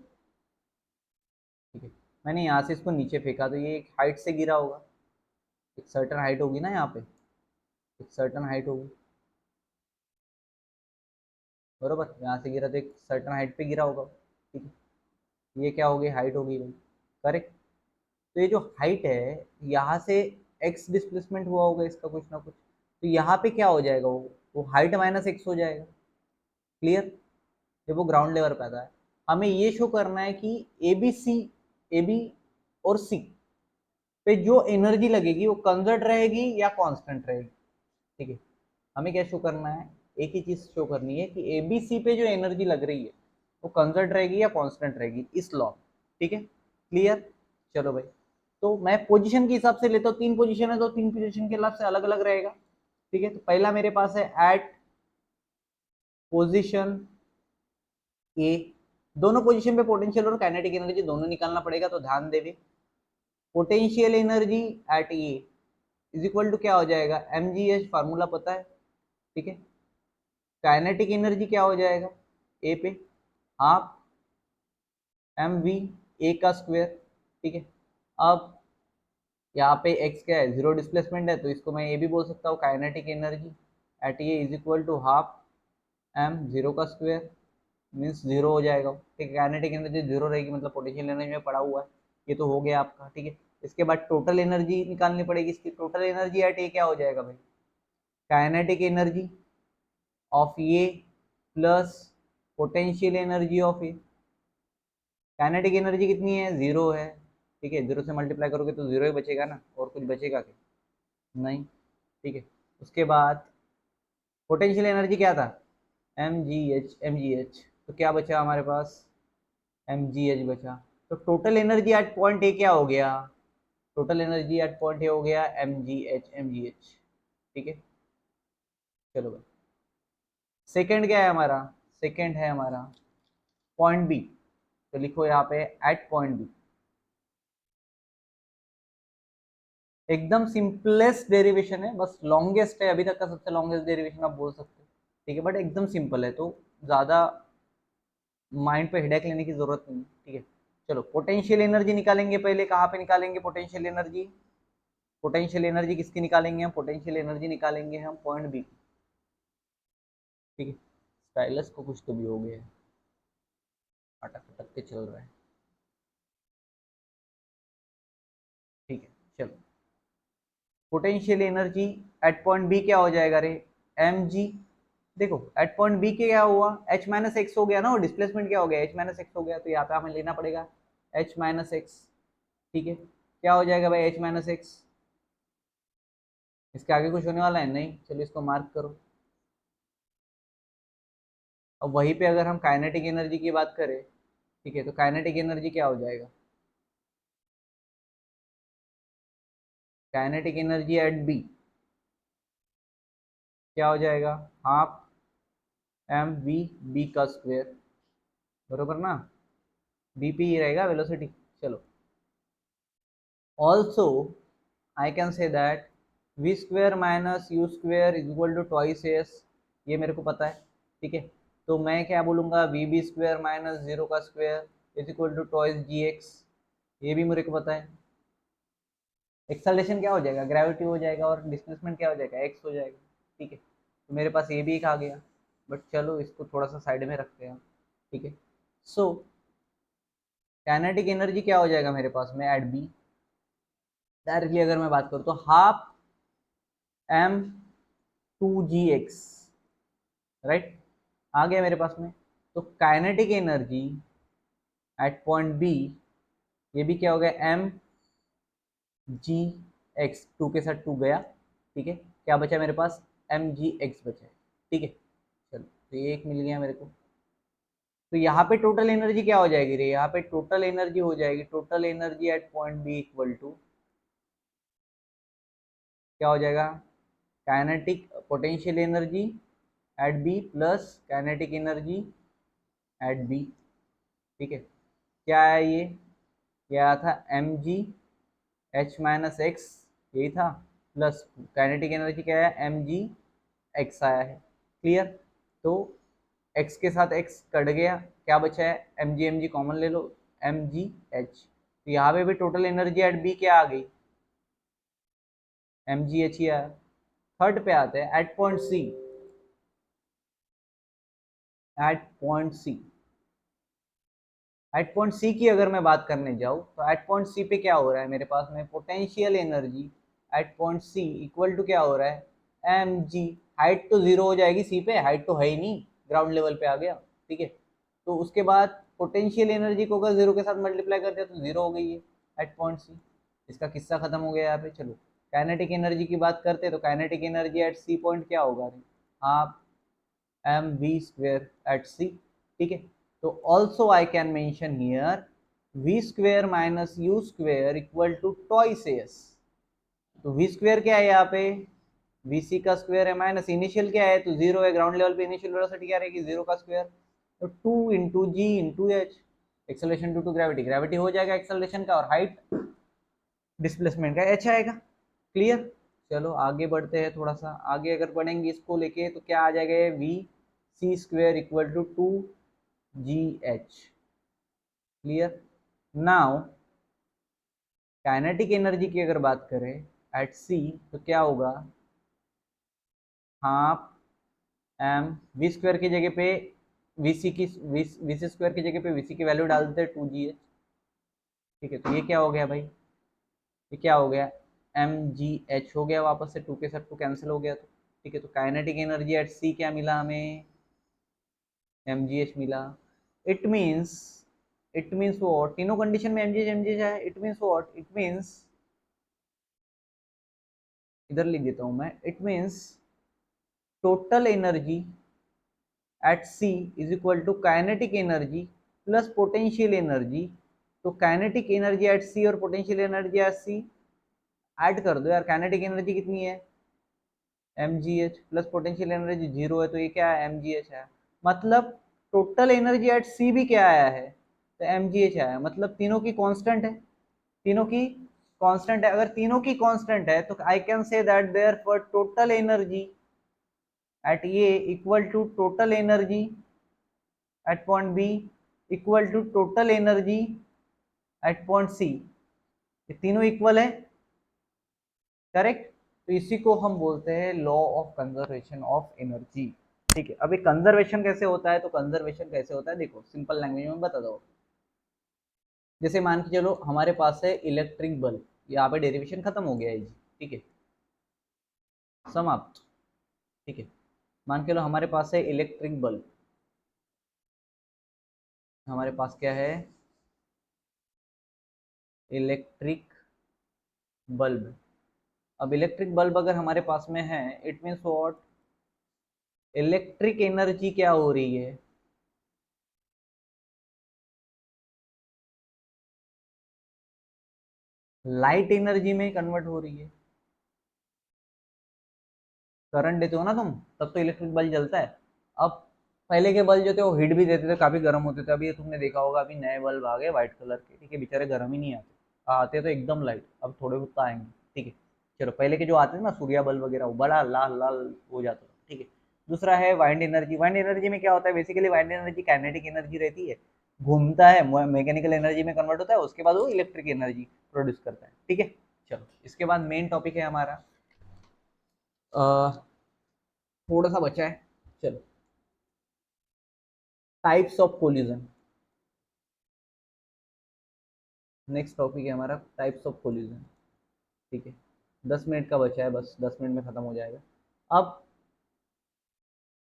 ठीक है, मैंने यहाँ से इसको नीचे फेंका तो ये एक हाइट से गिरा होगा, एक सर्टन हाइट होगी ना, यहाँ पे एक सर्टन हाइट होगी, बरोबर। यहाँ से गिरा तो एक सर्टन हाइट पे गिरा होगा। ठीक है, ये क्या होगी? हाइट होगी भाई, करेक्ट। तो ये जो हाइट है, यहाँ से एक्स डिस्प्लेसमेंट हुआ होगा इसका कुछ ना कुछ, तो यहाँ पे क्या हो जाएगा? वो हाइट माइनस एक्स हो जाएगा। क्लियर? जब वो ग्राउंड लेवल पे आता है, हमें ये शो करना है कि ए बी और सी पे जो एनर्जी लगेगी वो कंजर्व रहेगी या कांस्टेंट रहेगी। ठीक है, हमें क्या शो करना है? एक ही चीज शो करनी है कि एबीसी पे जो एनर्जी लग रही है वो कंजर्व रहेगी या कांस्टेंट रहेगी, इस लॉ। ठीक है, क्लियर? चलो भाई, तो मैं पोजीशन के हिसाब से लेता हूँ, तीन पोजीशन है तो तीन पोजीशन के हिसाब से अलग अलग रहेगा। ठीक है, तो पहला मेरे पास है एट पोजीशन ए। दोनों पोजीशन पे पोटेंशियल और काइनेटिक एनर्जी दोनों निकालना पड़ेगा, तो ध्यान देवे। Potential energy at A is equal to क्या हो जाएगा? एम जी एच, फार्मूला पता है। ठीक है, काइनेटिक एनर्जी क्या हो जाएगा? ए पे हाफ एम वी ए का स्क्वायर। ठीक है, अब यहाँ पे x क्या है? जीरो डिस्प्लेसमेंट है, तो इसको मैं ये भी बोल सकता हूँ kinetic energy at A is equal to half m zero का स्क्वायर, मीन्स जीरो हो जाएगा। ठीक है, काइनेटिक एनर्जी जीरो रहेगी, मतलब पोटेंशियल एनर्जी में पड़ा हुआ है। ये तो हो गया आपका। ठीक है, इसके बाद टोटल एनर्जी निकालनी पड़ेगी। इसकी टोटल एनर्जी एट ए क्या हो जाएगा भाई? Kinetic energy of A plus potential energy of A. Kinetic energy कितनी है? जीरो है। ठीक है, जीरो से मल्टीप्लाई करोगे तो जीरो ही बचेगा ना, और कुछ बचेगा क्या? नहीं। ठीक है, उसके बाद पोटेंशियल एनर्जी क्या था? M g h. तो क्या बचा हमारे पास? एम जी एच बचा। तो total energy at point A क्या हो गया? Total energy at point A हो गया एम जी एच। ठीक है, चलो भाई, सेकंड क्या है हमारा? सेकंड है हमारा पॉइंट बी। तो लिखो यहाँ पे एट पॉइंट बी। एकदम सिंपलेस्ट डेरिवेशन है, बस लॉन्गेस्ट है, अभी तक का सबसे लॉन्गेस्ट डेरिवेशन आप बोल सकते हो। ठीक है, बट एकदम सिंपल है, तो ज़्यादा माइंड पे हेडेक लेने की जरूरत नहीं है। ठीक है, चलो पोटेंशियल एनर्जी निकालेंगे। पहले कहाँ पे निकालेंगे पोटेंशियल एनर्जी? पोटेंशियल एनर्जी किसकी निकालेंगे हम? पोटेंशियल एनर्जी निकालेंगे हम पॉइंट बी। ठीक है, स्टाइलस को कुछ तो भी हो गया है, अटक अटक के चल रहा है। ठीक है, चलो, potential energy at point B क्या हो जाएगा रे? M g. देखो एट पॉइंट बी के क्या हुआ? एच माइनस एक्स हो गया ना, और डिस्प्लेसमेंट क्या हो गया? एच माइनस एक्स हो गया, तो यहाँ पे हमें लेना पड़ेगा एच माइनस एक्स। ठीक है, क्या हो जाएगा भाई? H minus x. इसके आगे कुछ होने वाला है? नहीं। चलो इसको मार्क करो। अब वहीं पे अगर हम काइनेटिक एनर्जी की बात करें, ठीक है, तो काइनेटिक एनर्जी क्या हो जाएगा? काइनेटिक एनर्जी एट बी क्या हो जाएगा? हाफ एम वी बी का स्क्वायर, बरोबर ना? बी पी ही रहेगा वेलोसिटी। चलो, also I can say that v square minus u square is equal to twice s. ये मेरे को पता है। ठीक है, तो मैं क्या बोलूँगा? V b square minus zero का square is equal to twice g x. ये भी मेरे को पता है। एक्सेलरेशन क्या हो जाएगा? ग्रेविटी हो जाएगा, और डिस्प्लेसमेंट क्या हो जाएगा? एक्स हो जाएगा। ठीक है, तो मेरे पास ये भी एक आ गया, बट चलो इसको थोड़ा सा साइड में रखते हैं। ठीक है, सो काइनेटिक एनर्जी क्या हो जाएगा मेरे पास में एट बी, डायरेक्टली अगर मैं बात करूँ तो half m two g x, right, आ गया मेरे पास में। तो kinetic energy at point B, ये भी क्या हो गया एम जी एक्स, टू के साथ टू गया, ठीक है, क्या बचा मेरे पास एम जी एक्स बचा है, ठीक है। चलो तो ये एक मिल गया मेरे को। तो यहाँ पे टोटल एनर्जी क्या हो जाएगी रे, यहाँ पे टोटल एनर्जी हो जाएगी, total energy at point B equal to क्या हो जाएगा, kinetic potential energy at B plus kinetic energy at B, ठीक है। क्या है ये आया था m g h minus x, यही था, प्लस काइनेटिक एनर्जी क्या है एम जी एक्स आया है, क्लियर। तो x के साथ x कट गया, क्या बचा है एम जी कॉमन ले लो, एम जी एच। तो यहाँ पे भी टोटल एनर्जी एट बी क्या आ गई, एम जी एच ही आया। थर्ड पे आते हैं at point C, at point C, at point C की अगर मैं बात करने जाऊँ तो एट पॉइंट सी पे क्या हो रहा है मेरे पास में potential energy at point C equal to क्या हो रहा है एम जी, हाइट तो जीरो हो जाएगी सी पे, हाइट तो है ही नहीं, ग्राउंड लेवल पे आ गया, ठीक है। तो उसके बाद पोटेंशियल एनर्जी को अगर जीरो के साथ मल्टीप्लाई कर दिया तो जीरो हो गई है एट पॉइंट सी, इसका किस्सा खत्म हो गया यहाँ पे। चलो काइनेटिक एनर्जी की बात करते हैं तो kinetic energy at C point क्या होगा, half m v square at C, ठीक है। तो also I can mention here v square minus u square equal to twice s. तो वी स्क्वेयर क्या है यहाँ पे, वी सी का स्क्वेयर है, माइनस इनिशियल क्या है तो जीरो है, ग्राउंड लेवल पे इनिशियल वेलोसिटी क्या रहेगी जीरो का स्क्वेयर, तो two into g into h, acceleration due to gravity, gravity हो जाएगा एक्सेलरेशन का, और हाइट डिस्प्लेसमेंट का एच आएगा, क्लियर। चलो आगे बढ़ते हैं, थोड़ा सा आगे अगर बढ़ेंगे इसको लेके तो क्या आ जाएगा v C square equal to two g h, clear. Now kinetic energy की अगर बात करें एट सी तो क्या होगा, हाफ एम वी स्क्वायर की जगह पे वी सी की वी सी स्क्वायर की जगह पे वी सी की वैल्यू डाल देते हैं टू जी एच, ठीक है। तो ये क्या हो गया भाई, ये क्या हो गया एम जी एच हो गया, वापस से टू के साथ टू कैंसिल हो गया, तो ठीक है। तो काइनेटिक एनर्जी एट सी क्या मिला हमें, एम जी एच मिला। It means, it means what, तीनों कंडीशन में एम जी एच है, it means what, it means, इधर लिख देता हूं मैं, it means total energy at C is equal to kinetic energy plus potential energy. तो काइनेटिक एनर्जी एट सी और potential energy at C add कर दो यार, काइनेटिक एनर्जी कितनी है m g h, plus potential energy zero है, तो ये क्या है एम जी एच है, मतलब टोटल एनर्जी एट सी भी क्या आया है तो एम जी एच आया, मतलब तीनों की कांस्टेंट है, तीनों की कांस्टेंट है। अगर तीनों की कांस्टेंट है तो I can say that therefore total energy at A equal to total energy at point B equal to total energy at point C, ये तीनों इक्वल है, करेक्ट। तो इसी को हम बोलते हैं law of conservation of energy, ठीक है। अभी कंजर्वेशन कैसे होता है, तो कंजर्वेशन कैसे होता है देखो सिंपल लैंग्वेज में बता दो। जैसे मान के चलो हमारे पास है इलेक्ट्रिक बल्ब, यहाँ पे डेरिवेशन खत्म हो गया है जी, ठीक है, समाप्त, ठीक है। मान के लो हमारे पास है इलेक्ट्रिक बल्ब, हमारे पास क्या है इलेक्ट्रिक बल्ब। अब इलेक्ट्रिक बल्ब अगर हमारे पास में है, it means what, electric energy क्या हो रही है, लाइट एनर्जी में कन्वर्ट हो रही है। करंट देते हो ना तुम तब तो इलेक्ट्रिक बल्ब जलता है। अब पहले के बल्ब जो थे वो हीट भी देते थे, काफी गर्म होते थे, अभी ये तुमने देखा होगा अभी नए बल्ब आ गए व्हाइट कलर के, ठीक है, बेचारे गर्म ही नहीं आते, आते तो एकदम लाइट, अब थोड़े बहुत आएंगे, ठीक है। चलो पहले के जो आते थे ना सूर्या बल्ब वगैरह वो बड़ा लाल लाल हो जाता था, ठीक है। दूसरा है वाइंड एनर्जी, वाइंड एनर्जी में क्या होता है basically, wind energy kinetic energy रहती है, घूमता है मैकेनिकल एनर्जी में कन्वर्ट होता है, उसके बाद वो इलेक्ट्रिक एनर्जी प्रोड्यूस करता है, ठीक है। चलो इसके बाद मेन टॉपिक है हमारा, थोड़ा सा बचा है, चलो, types of collision. Next topic है हमारा टाइप्स ऑफ कोलिजन। ठीक है, 10 मिनट का बचा है, बस 10 मिनट में खत्म हो जाएगा। अब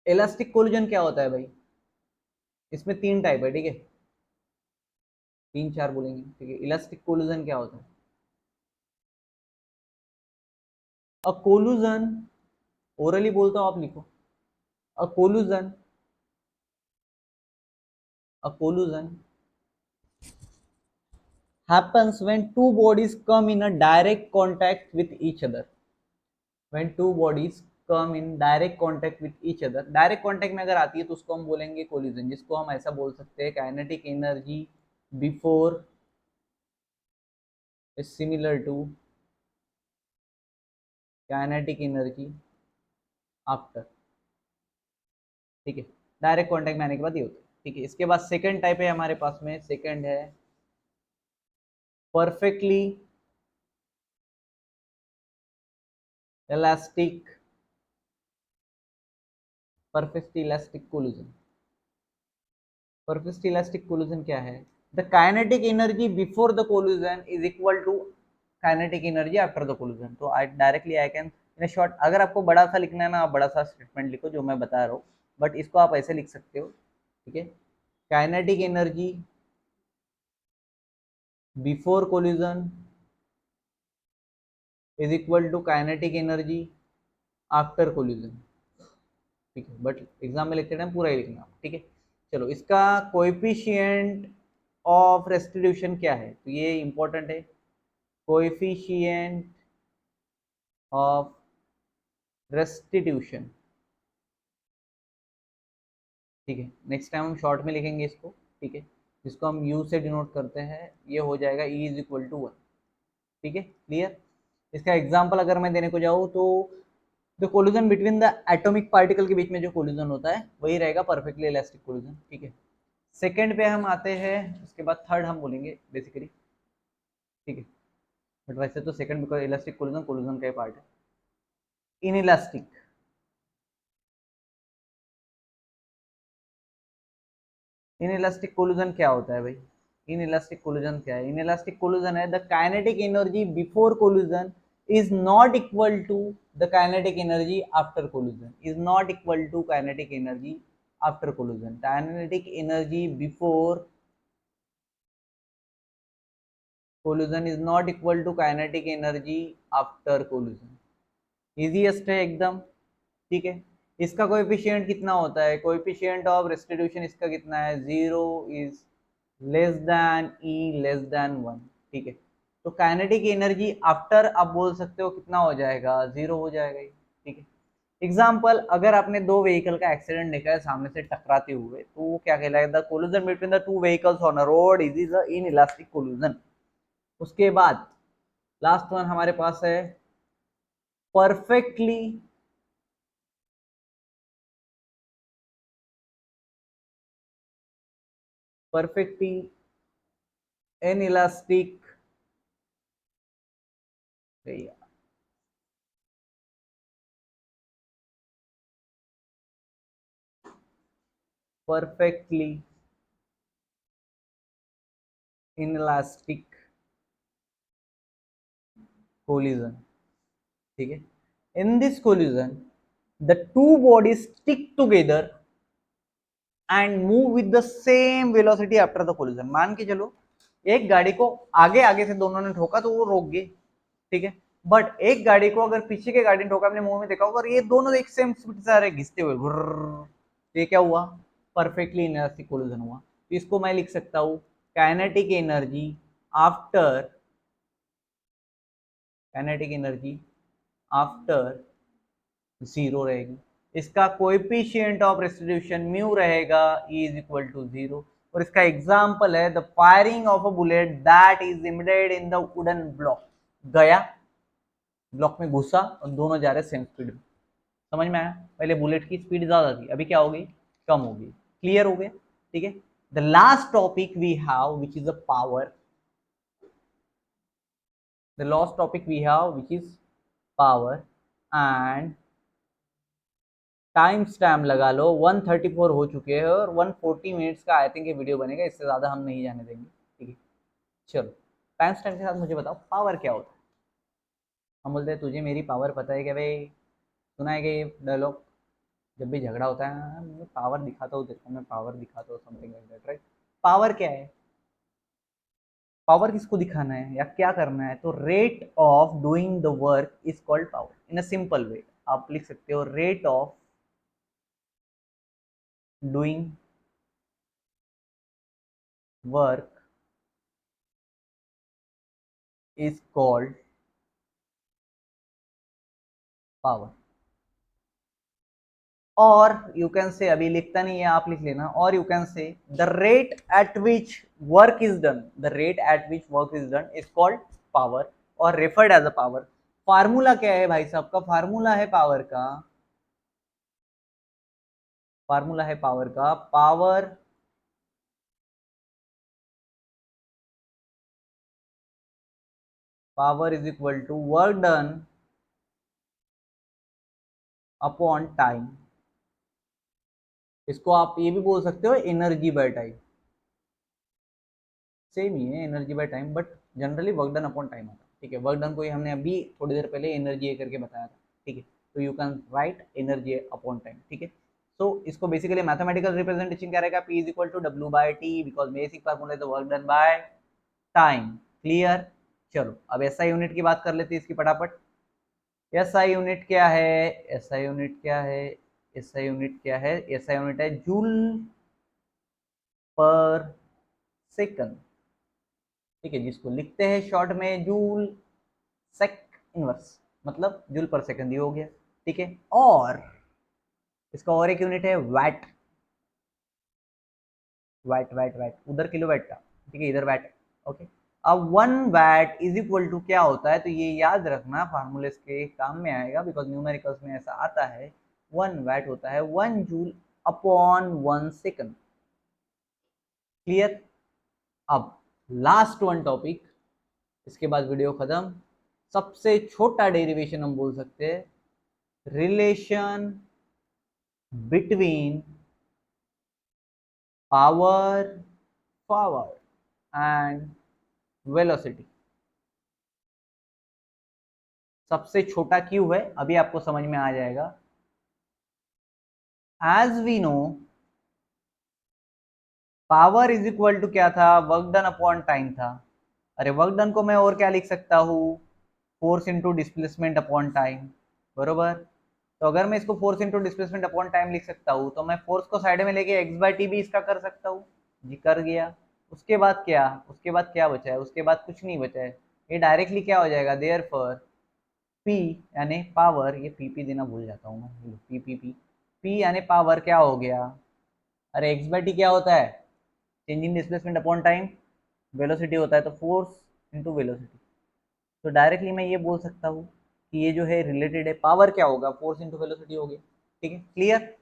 इलास्टिक कोलिजन क्या होता है भाई? इसमें 3 टाइप है, ठीक है, 3 4 बोलेंगे, ठीक है। इलास्टिक कोलिजन क्या होता है? अ कोलिजन, ओरली बोलता हूँ, आप लिखो। A collision, a collision happens when two bodies come in a direct contact with each other. When two bodies come in direct contact with each other, direct contact में अगर आती है तो उसको हम बोलेंगे कोलिजन, जिसको हम ऐसा बोल सकते हैं kinetic energy before is similar to kinetic energy after. ठीक है, डायरेक्ट कॉन्टैक्ट में आने के बाद ये होता है। ठीक है, इसके बाद सेकंड टाइप है हमारे पास में, सेकंड है perfectly elastic, perfect elastic collision. Perfect elastic collision क्या है? The kinetic energy before the collision is equal to kinetic energy after the collision. तो I directly I can in short, अगर आपको बड़ा सा लिखना है ना, आप बड़ा सा स्टेटमेंट लिखो जो मैं बता रहा हूँ, बट इसको आप ऐसे लिख सकते हो। ठीक है, kinetic energy before collision is equal to kinetic energy after collision. ठीक है, बट एग्जाम में लिखते टाइम पूरा ही लिखना। ठीक है, चलो, इसका कोएफिशिएंट ऑफ रेस्टिट्यूशन क्या है? तो ये इंपॉर्टेंट है, कोएफिशिएंट ऑफ रेस्टिट्यूशन। ठीक है, नेक्स्ट टाइम हम शॉर्ट में लिखेंगे इसको। ठीक है, जिसको हम यू से डिनोट करते हैं, ये हो जाएगा ई इज इक्वल टू 1। ठीक है, क्लियर। इसका एग्जाम्पल अगर मैं देने को जाऊँ तो the collision between the atomic particle के बीच में जो कोलिजन होता है वही रहेगा परफेक्टली इलास्टिक कोलिजन। ठीक है, सेकेंड पे हम आते हैं, उसके बाद थर्ड हम बोलेंगे बेसिकली। ठीक है, बट वैसे तो second because elastic collision collision का ही पार्ट है। इनइलास्टिक, इनइलास्टिक कोलिजन क्या होता है भाई? इनइलास्टिक कोलिजन क्या है? इनइलास्टिक कोलिजन है the kinetic energy before collision is not equal to the kinetic energy after collision, is not equal to kinetic energy after collision. Kinetic energy before collision is not equal to kinetic energy after collision. Easiest है एकदम। ठीक है, इसका coefficient कितना होता है? Coefficient of restitution इसका कितना है? 0 is less than E less than 1। ठीक है, तो काइनेटिक एनर्जी आफ्टर आप बोल सकते हो कितना हो जाएगा? 0 हो जाएगा ये। ठीक है, एग्जाम्पल, अगर आपने दो व्हीकल का एक्सीडेंट देखा है सामने से टकराते हुए, तो वो क्या कहलाएगा? The collision between the two vehicles on a road is a inelastic collision. उसके बाद लास्ट वन हमारे पास है perfectly perfectly inelastic, perfectly inelastic collision। ठीक है, in this collision the two bodies stick together and move with the same velocity after the collision। मान के चलो एक गाड़ी को आगे आगे से दोनों ने ठोका तो वो रोक गए, ठीक है, बट एक गाड़ी को अगर पीछे के गाड़ी ने ठोका, आपने मुंह में देखा होगा, और ये दोनों एक सेम स्पीड से आ रहे घिसते हुए, ये क्या हुआ? परफेक्टली इनइलास्टिक कोलिजन हुआ। तो इसको मैं लिख सकता हूँ kinetic energy after, kinetic energy after 0 रहेगी। इसका कोएफिशिएंट ऑफ रेस्टिट्यूशन म्यू रहेगा, E इज इक्वल टू 0। और इसका एग्जांपल है the firing of a bullet that is embedded in the wooden block. गया, ब्लॉक में घुसा और दोनों जा रहे सेम स्पीड में। समझ में आया? पहले बुलेट की स्पीड ज्यादा थी, अभी क्या हो गई? कम हो गई। क्लियर हो गया? ठीक है, the last topic we have which is a power, the last topic we have which is power, and time stamp लगा लो 134 हो चुके हैं और 140 मिनट्स का आई थिंक ये वीडियो बनेगा, इससे ज़्यादा हम नहीं जाने देंगे। ठीक है, चलो। टाइम स्टैम्प के साथ मुझे बताओ पावर क्या होता है। हम बोलते हैं तुझे मेरी पावर पता है क्या भाई, सुना है कि ये डायलॉग जब भी झगड़ा होता है ना, मैं पावर दिखाता हूँ तेरे को, मैं पावर दिखाता हूँ, something like that, right. Power क्या है, पावर किसको दिखाना है या क्या करना है, तो rate of doing the work is called power. In a simple way आप लिख सकते हो rate of doing work is called power. और यू कैन से, अभी लिखता नहीं है आप लिख लेना, और you can say the rate at which work is done, the rate at which work is done is called power और referred as a power. Formula क्या है भाई साहब का, फार्मूला है पावर का, फार्मूला है पावर का, power power is equal to work done upon time. इसको आप ये भी बोल सकते हो एनर्जी बाय टाइम, सेम ही है energy by time, but generally work done upon time आता है। ठीक है, वर्क डन को ही हमने अभी थोड़ी देर पहले एनर्जी ए करके बताया था। ठीक है, तो you can write energy upon time. ठीक है, सो इसको बेसिकली मैथमेटिकल रिप्रेजेंटेशन क्या रहेगा, P is equal to W by T, because basic formula is the work done by time. Clear. चलो अब एसआई यूनिट की बात कर लेते हैं इसकी फटाफट। एसआई यूनिट क्या है, एसआई यूनिट क्या है, एसआई यूनिट क्या है, एसआई यूनिट है जूल पर सेकंड। ठीक है, जिसको लिखते हैं शॉर्ट में जूल सेक इनवर्स, मतलब जूल पर सेकंड ये हो गया। ठीक है, और इसका और एक यूनिट है वैट, वैट वैट वैट, उधर किलो वैट था, ठीक है इधर वैट। ओके, अब 1 वैट इज इक्वल टू क्या होता है, तो ये याद रखना, फार्मूले के काम में आएगा बिकॉज न्यूमेरिकल्स में ऐसा आता है। 1 वैट होता है 1 जूल अपॉन 1 सेकंड। क्लियर। अब लास्ट वन टॉपिक, इसके बाद वीडियो खत्म। सबसे छोटा डेरिवेशन हम बोल सकते हैं relation between power forward and velocity. सबसे छोटा क्यों है अभी आपको समझ में आ जाएगा। As we know power is equal to क्या था, वर्क डन अपॉन टाइम था। अरे वर्क डन को मैं और क्या लिख सकता हूँ, force into displacement upon time, बरोबर। तो अगर मैं इसको force into displacement upon time लिख सकता हूँ, तो मैं फोर्स को साइड में लेके एक्स बाय टी भी इसका कर सकता हूँ। जी कर गया। उसके बाद क्या, उसके बाद क्या बचा है, उसके बाद कुछ नहीं बचा है। ये डायरेक्टली क्या हो जाएगा, देयर फॉर पी यानी पावर, ये पी देना भूल जाता हूँ मैं, पी यानी पावर क्या हो गया, अरे एक्स बाय टी क्या होता है, change in displacement upon time, velocity होता है, तो फोर्स इंटू वेलोसिटी। तो डायरेक्टली मैं ये बोल सकता हूँ कि ये जो है रिलेटेड है, पावर क्या होगा, फोर्स इंटू वेलोसिटी होगी। ठीक है, क्लियर।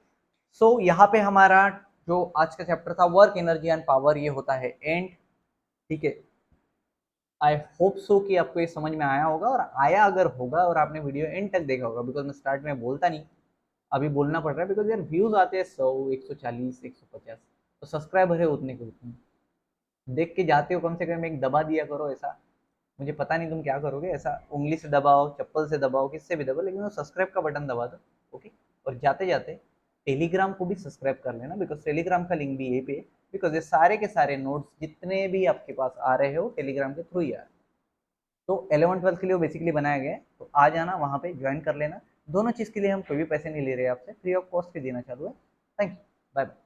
सो यहाँ पे हमारा जो आज का चैप्टर था वर्क एनर्जी एंड पावर, ये होता है एंड। ठीक है, आई होप सो कि आपको ये समझ में आया होगा, और आया अगर होगा और आपने वीडियो एंड तक देखा होगा, बिकॉज मैं स्टार्ट में बोलता नहीं, अभी बोलना पड़ रहा है बिकॉज यार व्यूज आते हैं 100, 140, 150, तो सब्सक्राइबर है उतने के उतने, देख के जाते हो कम से कम एक दबा दिया करो ऐसा। मुझे पता नहीं तुम क्या करोगे, ऐसा उंगली से दबाओ, चप्पल से दबाओ, किससे भी दबाओ, लेकिन वो सब्सक्राइब का बटन दबा दो। ओके, और जाते जाते टेलीग्राम को भी सब्सक्राइब कर लेना, बिकॉज टेलीग्राम का लिंक भी यहीं पे है, बिकॉज ये सारे के सारे नोट्स जितने भी आपके पास आ रहे हो टेलीग्राम के थ्रू ही आ रहे हैं। तो 11 12 के लिए वो बेसिकली बनाया गया है, तो आ जाना वहाँ पे ज्वाइन कर लेना। दोनों चीज़ के लिए हम कोई भी पैसे नहीं ले रहे हैं आपसे, फ्री ऑफ कॉस्ट पे देना चालू है। Thank you, bye bye.